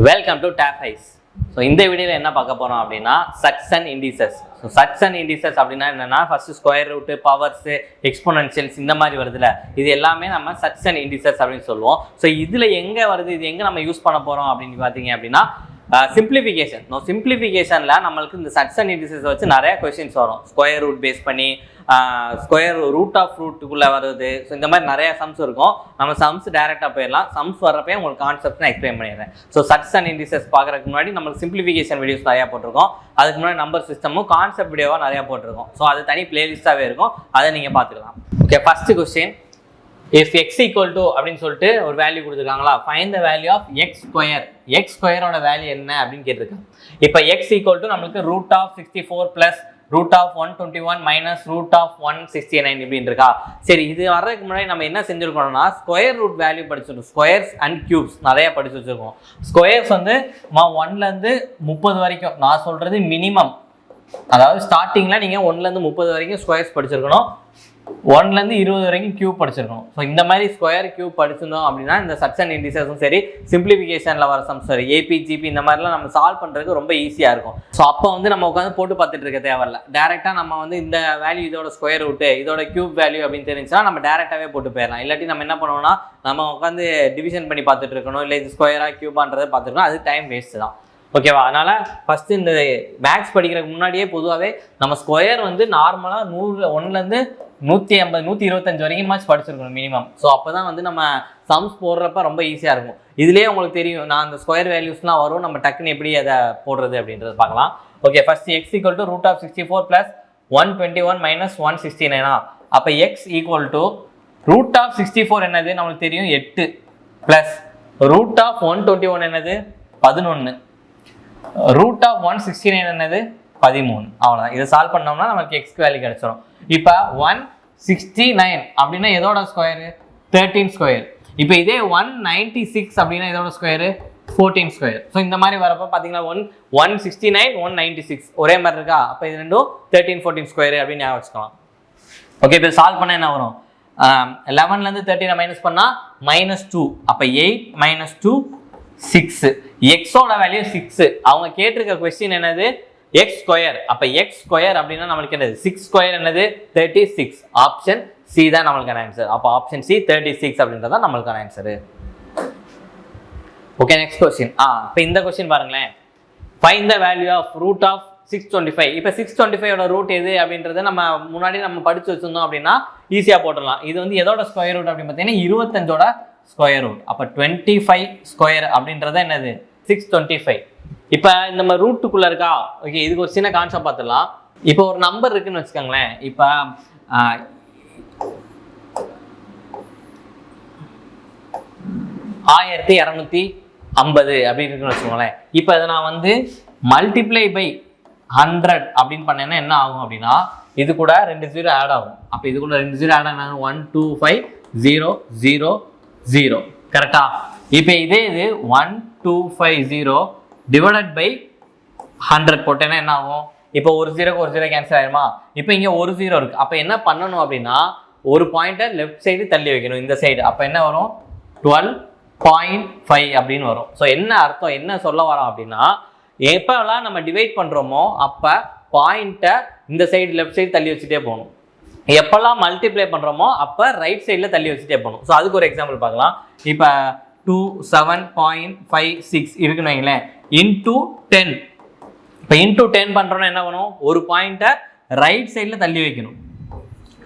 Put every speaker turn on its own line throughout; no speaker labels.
Welcome to டேப் ஹைஸ். So இந்த வீடியோவில் என்ன பார்க்க போகிறோம் அப்படின்னா surds and indices. So surds and indices அப்படின்னா என்னென்னா first square root, powers, exponentials இந்த மாதிரி வருதுல்ல, இது எல்லாமே நம்ம சட்ஸ் அண்ட் இண்டிசஸ் அப்படின்னு சொல்லுவோம். ஸோ இதில் எங்கே வருது, இது எங்கே நம்ம யூஸ் பண்ண போகிறோம் அப்படின்னு பார்த்தீங்க அப்படின்னா சிம்பிளிஃபிகேஷன். சிம்பிளிஃபிகேஷனில் நம்மளுக்கு இந்த சட்ஸ் அண்ட் இண்டிசஸ் வச்சு நிறைய கொஸ்டின்ஸ் வரும். ஸ்கொயர் ரூட் பேஸ் பண்ணி ஸ்கொயர் ரூட் ஆஃப் ரூட்டுக்குள்ளே வருது. ஸோ இந்த மாதிரி நிறையா சம்ஸ் இருக்கும். நம்ம சம்ஸ் டேரெக்டாக போயிடலாம். சம்ஸ் வர்றப்பே உங்களுக்கு கான்செப்ட் நான் எக்ஸ்பிளைன் பண்ணிடுறேன். ஸோ சட்ஸ் அண்ட் இண்டிசஸ் பார்க்குறதுக்கு முன்னாடி நம்மளுக்கு சிம்பிளிஃபிகேஷன் வீடியோஸ் நிறையா போட்டிருக்கோம். அதுக்கு முன்னாடி நம்பர் சிஸ்டமும் கான்செப்ட் வீடியோவாக நிறையா போட்டிருக்கோம். ஸோ அது தனி பிளேலிஸ்ட்டாகவே இருக்கும், அதை நீங்கள் பார்த்துக்கலாம். Okay, first question, if x equal to அப்படின்னு சொல்லிட்டு ஒரு வேல்யூ கொடுத்துருக்காங்களா, find the value of x square. X ஸ்கொயரோட வேல்யூ என்ன அப்படின்னு கேட்டிருக்காங்க. இப்போ எக்ஸ் ஈக்குவல் டு நம்மளுக்கு root of 64 plus root of 121 minus root of 169 இப்படின்னு இருக்கா. சரி, இது வர்றதுக்கு முன்னாடி நம்ம என்ன செஞ்சுருக்கோம்னா ஸ்கொயர் ரூட் வேல்யூ படிச்சிருக்கோம். ஸ்கொயர்ஸ் அண்ட் கியூப்ஸ் நிறைய படிச்சு வச்சிருக்கோம். ஸ்கொயர்ஸ் வந்து 1லேருந்து 30 வரைக்கும், நான் சொல்றது மினிமம், அதாவது ஸ்டார்டிங்கில் நீங்கள் 1லேருந்து 30 வரைக்கும் ஸ்கொயர்ஸ் படிச்சிருக்கணும். 1லேருந்து 20 வரைக்கும் கியூப் படிச்சிருக்கணும். ஸோ இந்த மாதிரி ஸ்கொயர் கியூப் படிச்சிருந்தோம் அப்படின்னா இந்த சட்ஸ் அண்ட் இண்டிசஸும் சரி, சிம்பிளிஃபிகேஷனில் வர சம் சரி, ஏபி ஜிபி இந்த மாதிரிலாம் நம்ம சால்வ் பண்ணுறதுக்கு ரொம்ப ஈஸியாக இருக்கும். ஸோ அப்போ வந்து நம்ம உட்காந்து போட்டு பார்த்துட்டு இருக்க தேவையில்ல. டேரெக்டாக நம்ம வந்து இந்த வேல்யூ இதோட ஸ்கொயர் ரூட்டு, இதோட கியூப் வேல்யூ அப்படின்னு தெரிஞ்சுன்னா நம்ம டேரெக்டாகவே போட்டு போயிடலாம். இல்லாட்டி நம்ம என்ன பண்ணுவோம்னா நம்ம உட்காந்து டிவிஷன் பண்ணி பார்த்துட்டு இருக்கணும், இல்லை இது ஸ்கொயராக கியூபான்றதை பார்த்துருக்கணும். அது டைம் வேஸ்ட்டு தான். ஓகேவா? அதனால் ஃபஸ்ட்டு இந்த மேக்ஸ் படிக்கிறதுக்கு முன்னாடியே பொதுவாகவே நம்ம ஸ்கொயர் வந்து நார்மலாக 100லேருந்து 150 125 வரைக்கும் மேட்ச் படிச்சிருக்கணும் மினிமம். ஸோ அப்போ தான் வந்து நம்ம சம்ஸ் போடுறப்ப ரொம்ப ஈஸியாக இருக்கும். இதுலேயே உங்களுக்கு தெரியும், நான் அந்த ஸ்கொயர் வேல்யூஸ்லாம் வரும், நம்ம டக்குன்னு எப்படி அதை போடுறது அப்படின்றது பார்க்கலாம். Okay, first x equal to root of 64 plus 121 minus 169. அப்போ x equal to root of 64 என்னது நம்மளுக்கு தெரியும் 8 பிளஸ் ரூட் ஆஃப் 121 என்னது 11, ரூட் ஆஃப் 169 என்னது 13. அவ்வளோதான். இதை சால்வ் பண்ணோம்னா நமக்கு எக்ஸ்க்கு வேல்யூ கிடைச்சிடும். இப்போ 169 அப்படின்னா எதோட ஸ்கொயரு 13 ஸ்கொயர். இப்போ இதே 196 அப்படின்னா இதோட ஸ்கொயரு 14 ஸ்கொயர். ஸோ இந்த மாதிரி வரப்போ பார்த்தீங்கன்னா 169 196 ஒரே மாதிரி இருக்கா. அப்போ இது ரெண்டும் 13 14 ஸ்கொயரு அப்படின்னு ஞாபகம் வச்சுக்கலாம். ஓகே, இப்போ சால்வ் பண்ணால் என்ன வரும், 11லேருந்து 13 மைனஸ் பண்ணால் -2. அப்போ 8 - 2 6. எக்ஸோட வேல்யூ 6. அவங்க கேட்டிருக்க கொஸ்டின் என்னது எக்ஸ் ஸ்கொயர். அப்போ எக்ஸ் ஸ்கொயர் அப்படின்னா நம்மளுக்கு என்னது 6 ஸ்கொயர் என்னது 36. ஆப்ஷன் சி தான் நம்மளுக்கான ஆன்சர். அப்போ ஆப்ஷன் சி 36 அப்படின்றதான் நம்மளுக்கான ஆன்சரு. Okay, next question. இப்போ இந்த கொஸ்டின் பாருங்களேன், find the value of root of 625. இப்போ 625ஓட ரூட் எது அப்படின்றத நம்ம முன்னாடி நம்ம படிச்சு வச்சிருந்தோம் அப்படின்னா ஈஸியாக போட்டுடலாம். இது வந்து எதோட ஸ்கொயர் ரூட் அப்படின்னு பார்த்தீங்கன்னா 25ஓட ஸ்கொயர் ரூட். அப்போ 25 ஸ்கொயர் அப்படின்றத என்னது 625. இப்போ இந்த மாதிரி ரூட்டுக்குள்ளே இருக்கா. ஓகே, இதுக்கு ஒரு சின்ன கான்செப்ட் பார்த்துடலாம். இப்போ ஒரு நம்பர் இருக்குன்னு வச்சுக்கோங்களேன். இப்போ 1250 அப்படின்னு இருக்குன்னு வச்சுக்கோங்களேன். இப்போ இதை நான் வந்து மல்டிப்ளை பை 100 அப்படின்னு பண்ணேன்னா என்ன ஆகும் அப்படின்னா இது கூட 2 0 ஆட் ஆகும். அப்போ இது கூட 2 0 ஆட் ஆகும் 1 2 5 0 0 0. கரெக்டா? இப்போ இதே இது 1250 டிவைடட் பை 100 போட்டேன்னா என்ன ஆகும், இப்போ ஒரு 0க்கு ஒரு 0 கேன்சல் ஆயிருமா. இப்போ இங்கே ஒரு 0 இருக்கு. அப்போ என்ன பண்ணணும் அப்படின்னா ஒரு பாயிண்ட்டை லெஃப்ட் சைடு தள்ளி வைக்கணும், இந்த சைடு. அப்போ என்ன வரும் 12.5 அப்படின்னு வரும். ஸோ என்ன அர்த்தம், என்ன சொல்ல வரோம் அப்படின்னா எப்போல்லாம் நம்ம டிவைட் பண்ணுறோமோ அப்போ பாயிண்ட்டை இந்த சைடு லெஃப்ட் சைடு தள்ளி வச்சுட்டே போகணும். எப்போல்லாம் மல்டிப்ளை பண்ணுறோமோ அப்போ ரைட் சைடில் தள்ளி வச்சுட்டே போகணும். ஸோ அதுக்கு ஒரு எக்ஸாம்பிள் பார்க்கலாம். இப்போ 27.56 இருக்குன்னு வைங்களேன், இன்டூ 10. இப்போ இன்டூ 10 பண்ணுறோன்னா என்ன பண்ணும், ஒரு பாயிண்ட்டை ரைட் சைடில் தள்ளி வைக்கணும்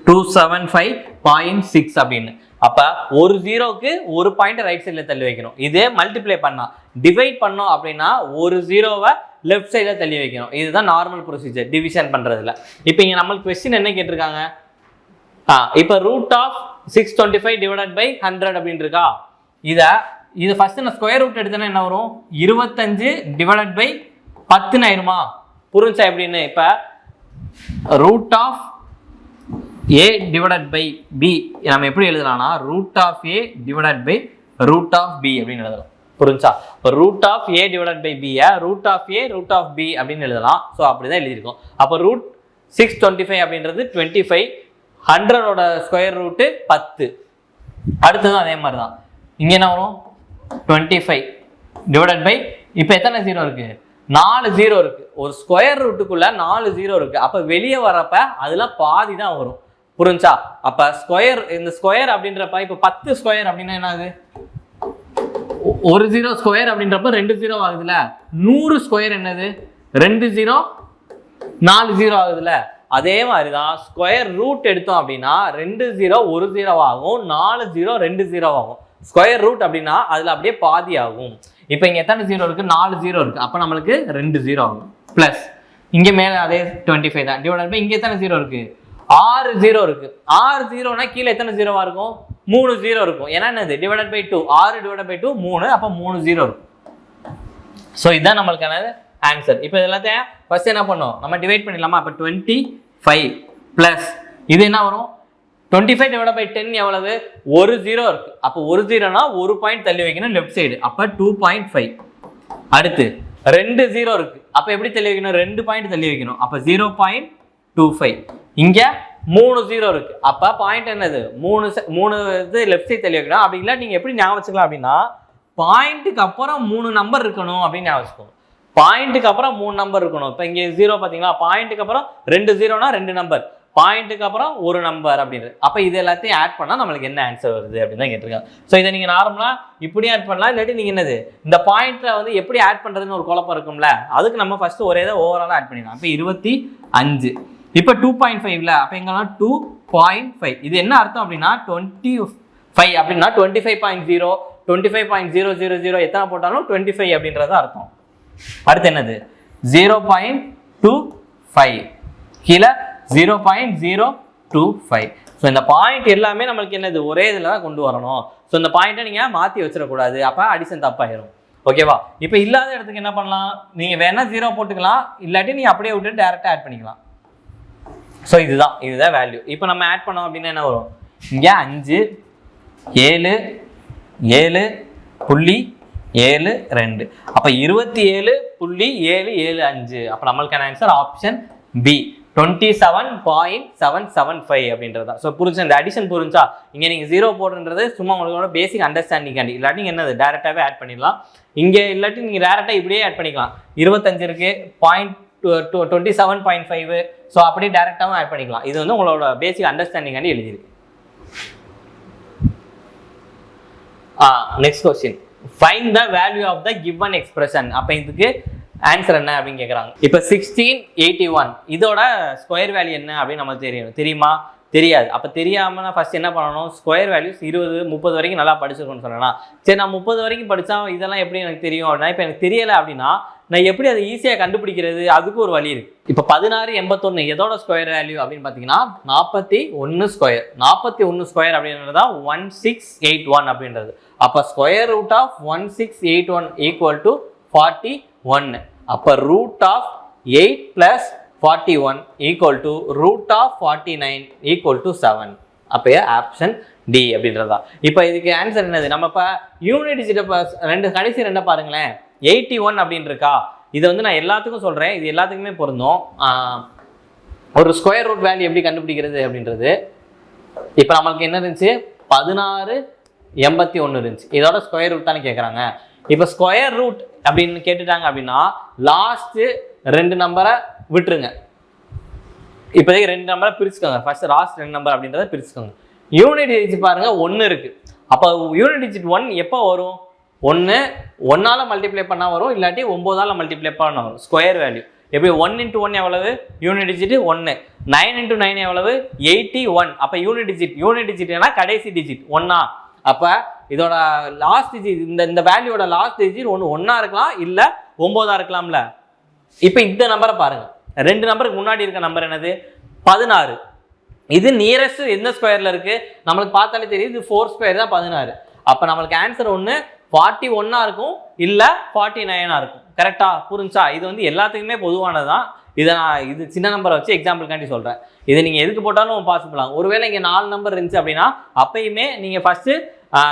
275.6 அப்படின்னு. அப்போ ஒரு 0க்கு ஒரு பாயிண்ட்டை ரைட் சைடில் தள்ளி வைக்கணும். இதே மல்டிப்ளை பண்ணா டிவைட் பண்ணோம் அப்படின்னா ஒரு 0வை லெஃப்ட் சைடில் தள்ளி வைக்கணும். இதுதான் நார்மல் ப்ரொசீஜர் டிவிஷன் பண்ணுறதுல. இப்போ இங்கே நம்மளுக்கு கொஸ்டின் என்ன கேட்டிருக்காங்க, இப்போ ரூட் ஆஃப் 625 டிவைடட் பை 100 அப்படின்னு இருக்கா. இது ஃபர்ஸ்ட் நான் ஸ்கொயர் ரூட் எடுத்தேன்னா என்ன வரும் 25 டிவைடட் பை 10 ஆயிருமா. புரிஞ்சா எப்படின்னு? இப்போ root of A divided by B நம்ம எப்படி எழுதலாம்னா root of A divided by root of B அப்படின்னு எழுதலாம். புரிஞ்சா? இப்போ root of A divided by பியை root of A root of B அப்படின்னு எழுதலாம். ஸோ அப்படிதான் எழுதியிருக்கோம். அப்போ ரூட் 625 அப்படின்றது 25, 100ஓட ஸ்கொயர் ரூட்டு 10. அடுத்ததும் அதே மாதிரி தான். இங்கே என்ன வரும் 25 divided by இப்போ எத்தனை ஜீரோ இருக்கு? 4 ஜீரோ இருக்கு. ஒரு ஸ்கொயர் ரூட்டுக்குள்ள 4 ஜீரோ இருக்கு. அப்ப வெளியே வரப்ப அதுல பாதி தான் வரும். புரிஞ்சா? அப்ப ஸ்கொயர், இந்த ஸ்கொயர் அப்படின்றப்ப இப்ப 10 ஸ்கொயர் அப்படின்னா என்ன ஆகுது? ஒரு ஜீரோ ஸ்கொயர் அப்படின்றப்ப 2 ஜீரோ ஆகுதுல. 100 ஸ்கொயர் என்னது? 2 ஜீரோ 4 ஜீரோ ஆகுதுல. அதே மாதிரிதான் ஸ்கொயர் ரூட் எடுத்தோம் அப்படின்னா 2 ஜீரோ 1 ஜீரோ ஆகும், 4 ஜீரோ 2 ஜீரோ ஆகும். ஸ்கொயர் ரூட் அப்படின்னா அதுல அப்படியே பாதி ஆகும். இப்போ இங்க எத்தனை ஜீரோ இருக்கு? 4 ஜீரோ இருக்கு. அப்ப நம்மளுக்கு 2 ஜீரோ ஆகும். பிளஸ் இங்க மேல அதே 25 தான். டிவைட் பை இங்க எத்தனை ஜீரோ இருக்கு? 6 ஜீரோ இருக்கு. 6 ஜீரோனா கீழே எத்தனை ஜீரோவா இருக்கும்? 3 ஜீரோ இருக்கும். ஏன்னா என்னது? Divided by 2. 6 divided by 2 3. அப்ப 3 ஜீரோ இருக்கும். ஸோ இதுதான் நம்மளுக்கான ஆன்சர். இப்போ எல்லாத்தையும் ஃபர்ஸ்ட் என்ன பண்ணோம்? நம்ம டிவைட் பண்ணிடலாமா? அப்போ 25 பிளஸ் இது என்ன வரும்? 25 டிவைட் பை 10 எவ்வளவு? ஒரு ஜீரோ இருக்கு. அப்போ ஒரு ஜீரோனா ஒரு பாயிண்ட் தள்ளி வைக்கணும் லெஃப்ட் சைடு. அப்போ 2.5. அடுத்து 2 ஜீரோ இருக்கு. அப்போ எப்படி தள்ளி வைக்கணும்? 2 பாயிண்ட் தள்ளி வைக்கணும். அப்போ 0.25. இங்க 3 ஜீரோ இருக்கு. அப்ப பாயிண்ட் என்னது? 3 இது லெஃப்ட் சைடு தள்ளி வைக்கணும். அப்படி இல்லை நீங்க எப்படி ஞாபகம் வச்சுக்கலாம் அப்படின்னா, பாயிண்ட்டுக்கு அப்புறம் 3 நம்பர் இருக்கணும் அப்படின்னு ஞாபகம் வச்சுக்கோங்க. பாயிண்ட்டுக்கு அப்புறம் 3 நம்பர் இருக்கணும். இப்போ இங்க ஜீரோ பாத்தீங்களா? பாயிண்ட்டுக்கு அப்புறம் 2 ஜீரோனா 2 நம்பர், பாயிண்ட்டுக்கு அப்புறம் ஒரு நம்பர் அப்படின்றது. அப்ப இது எல்லாத்தையும் ஆட் பண்ணா நம்மளுக்கு என்ன ஆன்சர் வருது அப்படின்னு தான் கேட்டிருக்காங்க. ஸோ இதை நீங்க நார்மலா இப்படி ஆட் பண்ணலாம். இல்லாட்டி நீங்க என்னது இந்த பாயிண்ட்ல வந்து எப்படி ஆட் பண்றதுன்னு ஒரு குழப்பம் இருக்கும்ல, அதுக்கு நம்ம ஃபர்ஸ்ட் ஒரே இதை ஓவராலா ஆட் பண்ணிடலாம். அப்போ 25. இப்போ 2.5ல அப்போ எங்கெல்லாம் 2.5. இது என்ன அர்த்தம் அப்படின்னா 25 அப்படின்னா 25.0 25.000 எத்தனை போட்டாலும் 25 அப்படின்றது அர்த்தம். அடுத்து என்னது? 0.25 கீழே 0.025. ஸோ இந்த பாயிண்ட் எல்லாமே நம்மளுக்கு என்னது? ஒரே இதில் தான் கொண்டு வரணும். ஸோ இந்த பாயிண்ட்டை நீங்கள் மாற்றி வச்சிடக்கூடாது. அப்போ அடிஷன் தப்பாயிரும். ஓகேவா? இப்போ இல்லாத இடத்துக்கு என்ன பண்ணலாம்? நீங்கள் வேணா 0 போட்டுக்கலாம், இல்லாட்டி நீங்கள் அப்படியே விட்டு டேரெக்டாக ஆட் பண்ணிக்கலாம். ஸோ இதுதான் வேல்யூ. இப்போ நம்ம ஆட் பண்ணோம் அப்படின்னா என்ன வரும்? இங்கே 5 7 7.72. அப்போ 27.775. அப்போ நம்மளுக்கான ஆன்சர் ஆப்ஷன் பி 27.775 அப்படின்றதா. ஸோ புரிஞ்சா? இந்த அடிஷன் புரிஞ்சா? இங்கே நீங்கள் 0 போடுன்றது சும்மா உங்களோட பேசிக் அண்டர்ஸ்டாண்டிங்காண்டி. இல்லாட்டி நீங்கள் என்னது டேரெக்டாகவே ஆட் பண்ணிடலாம். இங்கே இல்லாட்டி நீங்கள் டேரெக்டாக இப்படியே ஆட் பண்ணிக்கலாம். 25 இருக்கு 27.5. ஸோ அப்படியே டேரெக்டாகவும் ஆட் பண்ணிக்கலாம். இது வந்து உங்களோட பேசிக் அண்டர்ஸ்டாண்டிங்காண்டி எழுதியிருக்கு. Next question, find the value of the given expression. அப்போ இதுக்கு ஆன்சர் என்ன அப்படின்னு கேட்குறாங்க. இப்போ 1681 இதோட ஸ்கொயர் வேல்யூ என்ன அப்படின்னு நமக்கு தெரியுமா? தெரியாது. அப்போ தெரியாமல் நான் ஃபர்ஸ்ட் என்ன பண்ணணும்? ஸ்கொயர் வேல்யூஸ் 20 30 வரைக்கும் நல்லா படிச்சிருக்கணும்னு சொல்லலாம். சரி, நான் 30 வரைக்கும் படித்தா இதெல்லாம் எப்படி எனக்கு தெரியும் அப்படின்னா, இப்போ எனக்கு தெரியலை அப்படின்னா நான் எப்படி அதை ஈஸியாக கண்டுபிடிக்கிறது? அதுக்கு ஒரு வழி இருக்கு. இப்போ 1681 எதோட ஸ்கொயர் வேல்யூ அப்படின்னு பார்த்தீங்கன்னா 41 ஸ்கொயர். 41 ஸ்கொயர் அப்படின்றது தான் 1681 அப்படின்றது. அப்போ square root of 1681 equal to 41. அப்போ root of 8 plus 41 equal to root of 49 equal to 7. அப்போ ஆப்ஷன் டி அப்படின்றதா. இப்போ இதுக்கு ஆன்சர் என்னது? நம்ம இப்போ யூனிட் டிஜிட்டை கடைசி ரெண்டை பாருங்களேன். 81 அப்படின்னு இருக்கா? இதை வந்து நான் எல்லாத்துக்கும் சொல்கிறேன், இது எல்லாத்துக்குமே பொருந்தும். ஒரு ஸ்கொயர் ரூட் வேல்யூ எப்படி கண்டுபிடிக்கிறது அப்படின்றது. இப்போ நம்மளுக்கு என்ன இருந்துச்சு? 1681 இருந்துச்சு. இதோட ஸ்கொயர் ரூட் தானே கேட்குறாங்க. இப்போ ஸ்கொயர் ரூட் அப்படின்னு கேட்டுட்டாங்க அப்படின்னா லாஸ்ட்டு 2 நம்பரை விட்டுருங்க. இப்போதைக்கு 2 நம்பரை பிரிச்சுக்கோங்க. ஃபர்ஸ்ட் லாஸ்ட் 2 நம்பர் அப்படின்றத பிரிச்சுக்கோங்க. யூனிட் டிஜிட் பாருங்க 1 இருக்கு. அப்போ யூனிட் டிஜிட் 1 எப்போ வரும்? 1 1ஆல மல்டிப்ளை பண்ணால் வரும், இல்லாட்டி 9ஆல மல்டிப்ளை பண்ண வரும். ஸ்கொயர் வேல்யூ எப்படி? 1 × 1 எவ்வளவு? Unit digit 1. 9 × 9 எவ்வளவு? 81. அப்போ யூனிட் டிஜிட்னா கடைசி டிஜிட் 1ஆ? அப்போ இதோட லாஸ்ட் டிஜிட் இந்த வேல்யூட லாஸ்ட் டிஜிட் 1ஆ இருக்கலாம், இல்லை 9ஆ இருக்கலாம்ல. இப்போ இந்த நம்பரை பாருங்க. 2 நம்பருக்கு முன்னாடி இருக்க நம்பர் என்னது? 16. இது நியரஸ்ட் எந்த ஸ்கொயர்ல இருக்கு? நம்மளுக்கு பார்த்தாலே தெரியுது, இது 4 ஸ்கொயர் தான் 16. அப்போ நம்மளுக்கு ஆன்சர் ஒன்று 41ஆ இருக்கும், இல்லை 49ஆ இருக்கும். கரெக்டா? புரிஞ்சா? இது வந்து எல்லாத்துக்குமே பொதுவானது தான். இது சின்ன நம்பரை வச்சு எக்ஸாம்பிளுக்காண்டி சொல்கிறேன். இதை நீங்கள் எதுக்கு போட்டாலும் பாசிபிள் ஆகும். ஒருவேளை இங்கே 4 நம்பர் இருந்துச்சு அப்படின்னா அப்பயுமே நீங்கள் ஃபஸ்ட்டு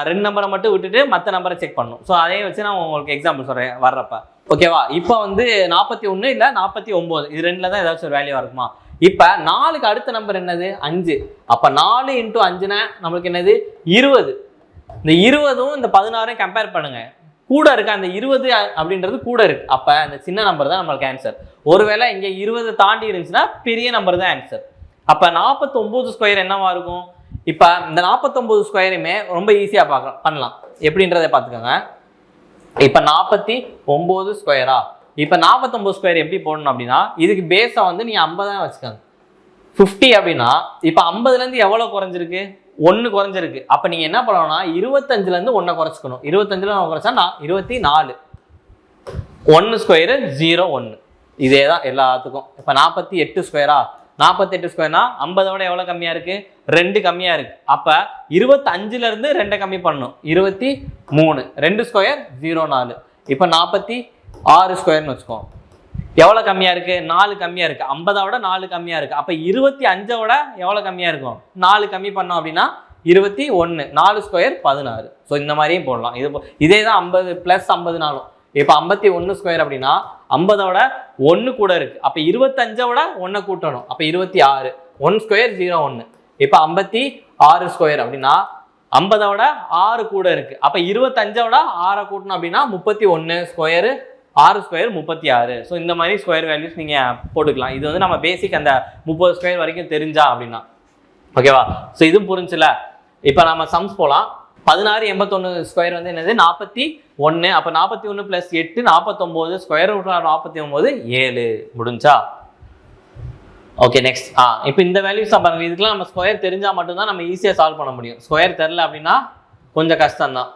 2 நம்பரை மட்டும் விட்டுட்டு மற்ற நம்பரை செக் பண்ணணும். ஸோ அதையே வச்சு நான் உங்களுக்கு எக்ஸாம்பிள் சொல்கிறேன் வர்றப்ப. ஓகேவா? இப்போ வந்து 41 இல்லை 49 இது 2ல் தான் ஏதாச்சும் ஒரு வேல்யூவாக இருக்குமா? இப்போ 4க்கு அடுத்த நம்பர் என்னது? 5. அப்போ 4 × 5னா நம்மளுக்கு என்னது? 20. இந்த 20ம் இந்த 16 கம்பேர் பண்ணுங்க. கூட இருக்கு, அந்த 20 அப்படின்றது கூட இருக்கு. அப்ப அந்த சின்ன நம்பர் தான் நம்மளுக்கு ஆன்சர். ஒருவேளை இங்க 20 தாண்டி இருந்துச்சுன்னா பெரிய நம்பர் தான் ஆன்சர். அப்ப 49 ஸ்கொயர் என்னவா இருக்கும்? இப்ப இந்த 49 ஸ்கொயருமே ரொம்ப ஈஸியா பண்ணலாம். எப்படின்றத பாத்துக்கோங்க. இப்ப 49 ஸ்கொயரா, இப்ப 49 ஸ்கொயர் எப்படி போடணும் அப்படின்னா, இதுக்கு பேஸா வந்து நீங்க 50 தான் வச்சுக்கோங்க. 50 அப்படின்னா இப்ப 50ல இருந்து எவ்வளவு குறைஞ்சிருக்கு? 1 குறைஞ்சிருக்கு. அப்ப நீங்க என்ன பண்ணணும்னா 25ல இருந்து 1 குறைச்சிக்கணும். 25ல 1 குறைச்சா 24. 1 ஸ்கொயரு 0 1. இதே தான் எல்லாத்துக்கும். இப்ப 48 ஸ்கொயரா, 48 ஸ்கொயர்னா 50 விட எவ்வளவு கம்மியா இருக்கு? 2 கம்மியா இருக்கு. அப்ப 25ல இருந்து 2 கம்மி பண்ணணும். 23. 2 ஸ்கொயர் 04. இப்ப 46 ஸ்கொயர்னு வச்சுக்கோம். எவ்வளவு கம்மியா இருக்கு? 4 கம்மியா இருக்கு. 50 விட 4 கம்மியா இருக்கு. அப்ப 25 விட எவ்வளவு கம்மியா இருக்கும்? 4 கம்மி பண்ணோம் அப்படின்னா 21. 4 ஸ்கொயர் 16. ஸோ இந்த மாதிரியும் போடலாம். இதே தான் 50 + 50 இப்போ 51 ஸ்கொயர் அப்படின்னா 50 விட 1 கூட இருக்கு. அப்ப 25 விட 1 கூட்டணும். அப்ப 26. 1 ஸ்கொயர் 0 1. இப்ப 56 ஸ்கொயர் அப்படின்னா 50 விட 6 கூட இருக்கு. அப்ப 25 விட 6 கூட்டணும் அப்படின்னா 31 ஸ்கொயர் 6 ஸ்கொயர் 36. ஸோ இந்த மாதிரி ஸ்கொயர் வேல்யூஸ் நீங்க போட்டுக்கலாம். இது வந்து நம்ம பேசிக் அந்த 30 ஸ்கொயர் வரைக்கும் தெரிஞ்சா அப்படின்னா ஓகேவா? ஸோ இதுவும் புரிஞ்சுல. இப்போ நம்ம சம்ஸ் போலாம். 16 81 ஸ்கொயர் வந்து என்னது? 41. அப்ப 41 + 8 49. Square root 49 7. முடிஞ்சா? Okay next. இப்போ இந்த வேல்யூஸ் பாருங்க. இதுக்கெல்லாம் நம்ம ஸ்கொயர் தெரிஞ்சா மட்டும்தான் நம்ம ஈஸியா சால்வ் பண்ண முடியும். ஸ்கொயர் தெரியல அப்படின்னா கொஞ்சம் கஷ்டம் தான்.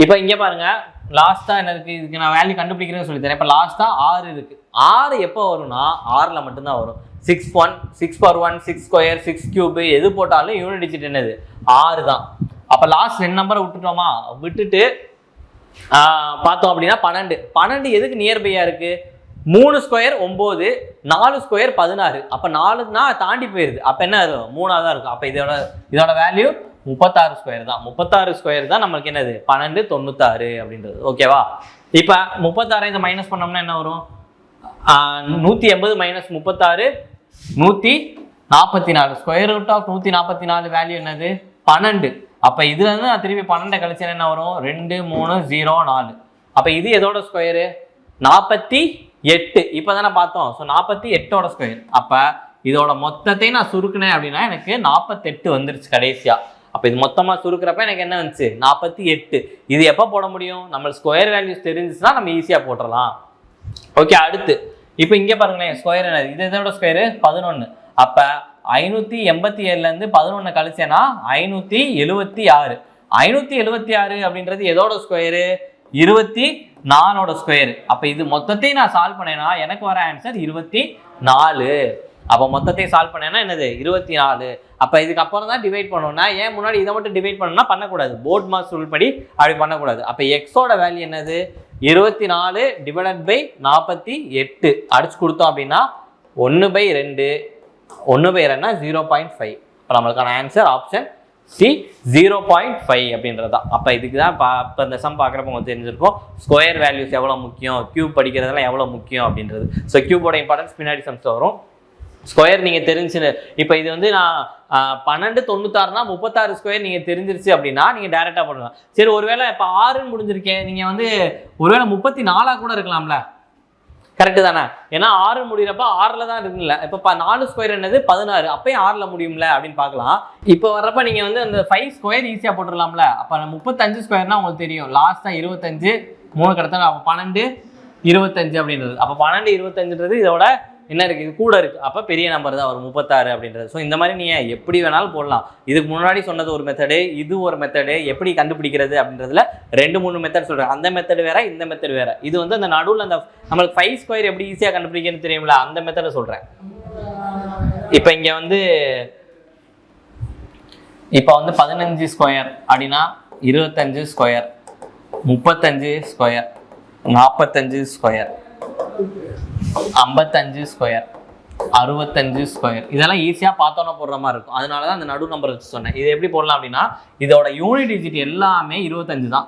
இப்போ இங்க பாருங்க, லாஸ்டா என்ன இருக்கு? இதுக்கு நான் வேல்யூ கண்டுபிடிக்கிறேன்னு சொல்லி தரேன். இப்போ லாஸ்டா 6 இருக்கு. 6 எப்போ வரும்னா 6ல மட்டும்தான் வரும். 6 1 6 × 1 6 ஸ்கொயர் 6 கியூப் எது போட்டாலும் யூனிட் டிஜிட் என்னது? 6 தான். அப்ப லாஸ்ட் 2 நம்பரை விட்டுட்டோமா? விட்டுட்டு பார்த்தோம் அப்படின்னா 12. 12 எதுக்கு நியர்பையா இருக்கு? 3 ஸ்கொயர் 9, 4 ஸ்கொயர் 16. அப்ப 4னா தாண்டி போயிருது. அப்ப என்ன இருக்கும்? 3ஆ தான் இருக்கும். அப்ப இதோட வேல்யூ 36 ஸ்கொயர் தான். 36 ஸ்கொயர் தான் நம்மளுக்கு என்னது? 12 96 அப்படின்றது. ஓகேவா? இப்ப 36 இதை மைனஸ் பண்ணோம்னா என்ன வரும்? 180 - 36 144. ஸ்கொயர் ரூட் ஆஃப் 144 வேல்யூ என்னது? 12. அப்ப இதுல இருந்து நான் திருப்பி 12 கழிச்சா என்ன வரும்? 2 3 0 4. அப்ப இது எதோட ஸ்கொயரு? 48. இப்பதானே பார்த்தோம். ஸோ 48ஓட ஸ்கொயர். அப்ப இதோட மொத்தத்தை நான் சுருக்கினேன் அப்படின்னா எனக்கு 48 வந்துருச்சு கடைசியா. அப்ப இது மொத்தமா சுருக்கிறப்ப எனக்கு என்ன வந்துச்சு? 48. இது எப்ப போட முடியும்? நம்ம ஸ்கொயர் வேல்யூஸ் தெரிஞ்சுச்சுன்னா நம்ம ஈஸியா போட்டுடலாம். ஓகே, அடுத்து இப்போ இங்க பாருங்களேன், ஸ்கொயர் என்னது? இது எதோட ஸ்கொயரு? 11. அப்ப 587ல இருந்து 11 கழிச்சேன்னா 576. 576 அப்படின்றது எதோட ஸ்கொயரு? 24ஓட ஸ்கொயர். அப்ப இது மொத்தத்தையும் நான் சால்வ் பண்ணேன்னா எனக்கு வர ஆன்சர் 24. அப்ப மொத்தத்தை சால்வ் பண்ணேன்னா என்னது? 24. அப்ப இதுக்கு அப்புறம் தான் டிவைட் பண்ணணும்னா, ஏன் முன்னாடி இதை மட்டும் டிவைட் பண்ணணும்னா பண்ணக்கூடாது. போர்ட் மாஸ் ரூல் படி அப்படி பண்ணக்கூடாது. அப்ப எக்ஸோட வேல்யூ என்னது? 24 ÷ 48 அடிச்சு கொடுத்தோம் அப்படின்னா 1/2. 1/2னா 0.5. இப்போ நம்மளுக்கான ஆன்சர் ஆப்ஷன் சி 0.5 அப்படின்றதா. அப்போ இதுக்கு தான் இப்போ இந்த சம் பார்க்குறப்ப உங்களுக்கு தெரிஞ்சிருக்கும் ஸ்கொயர் வேல்யூஸ் எவ்வளோ முக்கியம், கியூப் படிக்கிறதுலாம் எவ்வளோ முக்கியம் அப்படின்றது. ஸோ கியூபோட இம்பார்ட்டன்ஸ் பின்னாடி சம்ஸ் வரும். ஸ்கொயர் நீங்கள் தெரிஞ்சு இப்போ இது வந்து நான் 12 96னா 36 ஸ்கொயர் நீங்கள் தெரிஞ்சிருச்சு அப்படின்னா நீங்கள் டேரெக்டாக பண்ணலாம். சரி, ஒருவேளை இப்போ 6ன்னு முடிஞ்சிருக்கேன், நீங்கள் வந்து ஒருவேளை 34 கூட இருக்கலாம்ல? கரெக்டு தானே? ஏன்னா 6 முடிகிறப்ப 6ல் தான் இருக்குல்ல. இப்போ 4 ஸ்கொயர் என்னது? 16. அப்பயும் 6ல் முடியும்ல அப்படின்னு பார்க்கலாம். இப்போ வர்றப்ப நீங்கள் வந்து அந்த 5 ஸ்கொயர் ஈஸியாக போட்டுடலாம்ல. அப்போ 35 ஸ்கொயர்னா உங்களுக்கு தெரியும். லாஸ்ட்டாக 25 3 கிடத்தாங்க. அப்போ 12 25 அப்படின்றது. அப்போ 12 25ன்றது இதோட என்ன இருக்குது? இது கூட இருக்குது. அப்போ பெரிய நம்பர் தான் வரும் 36 அப்படின்றது. ஸோ இந்த மாதிரி நீங்கள் எப்படி வேணாலும் போடலாம். இதுக்கு முன்னாடி சொன்னது ஒரு மெத்தடு, இது ஒரு மெத்தடு. எப்படி கண்டுபிடிக்கிறது அப்படின்றதுல 2-3 மெத்தட் சொல்கிறேன். அந்த மெத்தடு வேற, இந்த மெத்தட் வேற. இது வந்து அந்த நடுவில் அந்த நம்மளுக்கு 5 ஸ்கொயர் எப்படி ஈஸியாக கண்டுபிடிக்கிறது தெரியும்ல, அந்த மெத்தடை சொல்கிறேன். இப்போ இங்கே வந்து 15 ஸ்கொயர் அப்படின்னா 25 square, 35 square, 45 square, 55 square, 65 square. இதெல்லாம் ஈஸியாக பார்த்தோன்னா போடுற மாதிரி இருக்கும். அதனால தான் அந்த நடு நம்பர் வச்சு சொன்னேன். இது எப்படி போடலாம் அப்படின்னா, இதோட யூனிட் டிஜிட் எல்லாமே 25 தான்.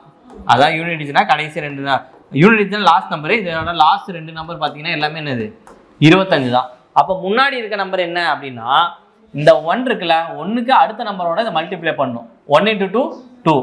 அதான் யூனிட் டிஜிட்னா கடைசி 2 தான். Unit digit last number. இதோட லாஸ்ட் 2 நம்பர் பார்த்தீங்கன்னா எல்லாமே என்னது? 25 தான். அப்போ முன்னாடி இருக்க நம்பர் என்ன அப்படின்னா, இந்த 1 இருக்குல்ல, 1க்கு அடுத்த நம்பரோட இதை மல்டிப்ளை பண்ணும். 1 × 2 2.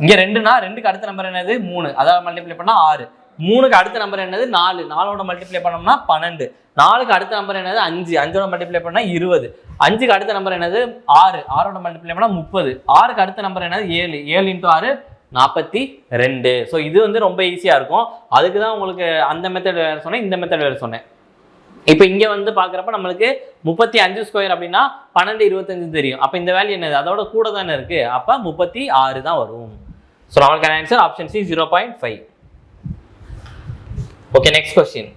இங்கே 2னா 2க்கு அடுத்த நம்பர் என்னது 3, அதாவது மல்டிப்ளை பண்ணால் 6. 3க்கு அடுத்த நம்பர் என்னது 4, 4ஓட மல்டிப்ளை பண்ணோம்னா 12. 4க்கு அடுத்த நம்பர் என்னது 5, 5ஓட மல்டிப்ளை பண்ணால் 20. 5க்கு அடுத்த நம்பர் என்னது 6, 6ஓட மல்டிப்ளை பண்ணால் 30. 6க்கு அடுத்த நம்பர் என்னது 7, 7 × 6 42. ஸோ இது வந்து ரொம்ப ஈஸியாக இருக்கும். அதுக்கு தான் உங்களுக்கு அந்த மெத்தட் வேறு சொன்னேன், இந்த மெத்தட் வேறு சொன்னேன். இப்போ இங்கே வந்து பார்க்குறப்ப நம்மளுக்கு 35² அப்படின்னா 12, 25 தெரியும். அப்போ இந்த வேல்யூ என்னது அதோட கூட தானே இருக்குது, அப்போ 36 தான் வரும். ஸோ நம்மளுக்கு answer option C 0.5. Okay, next question.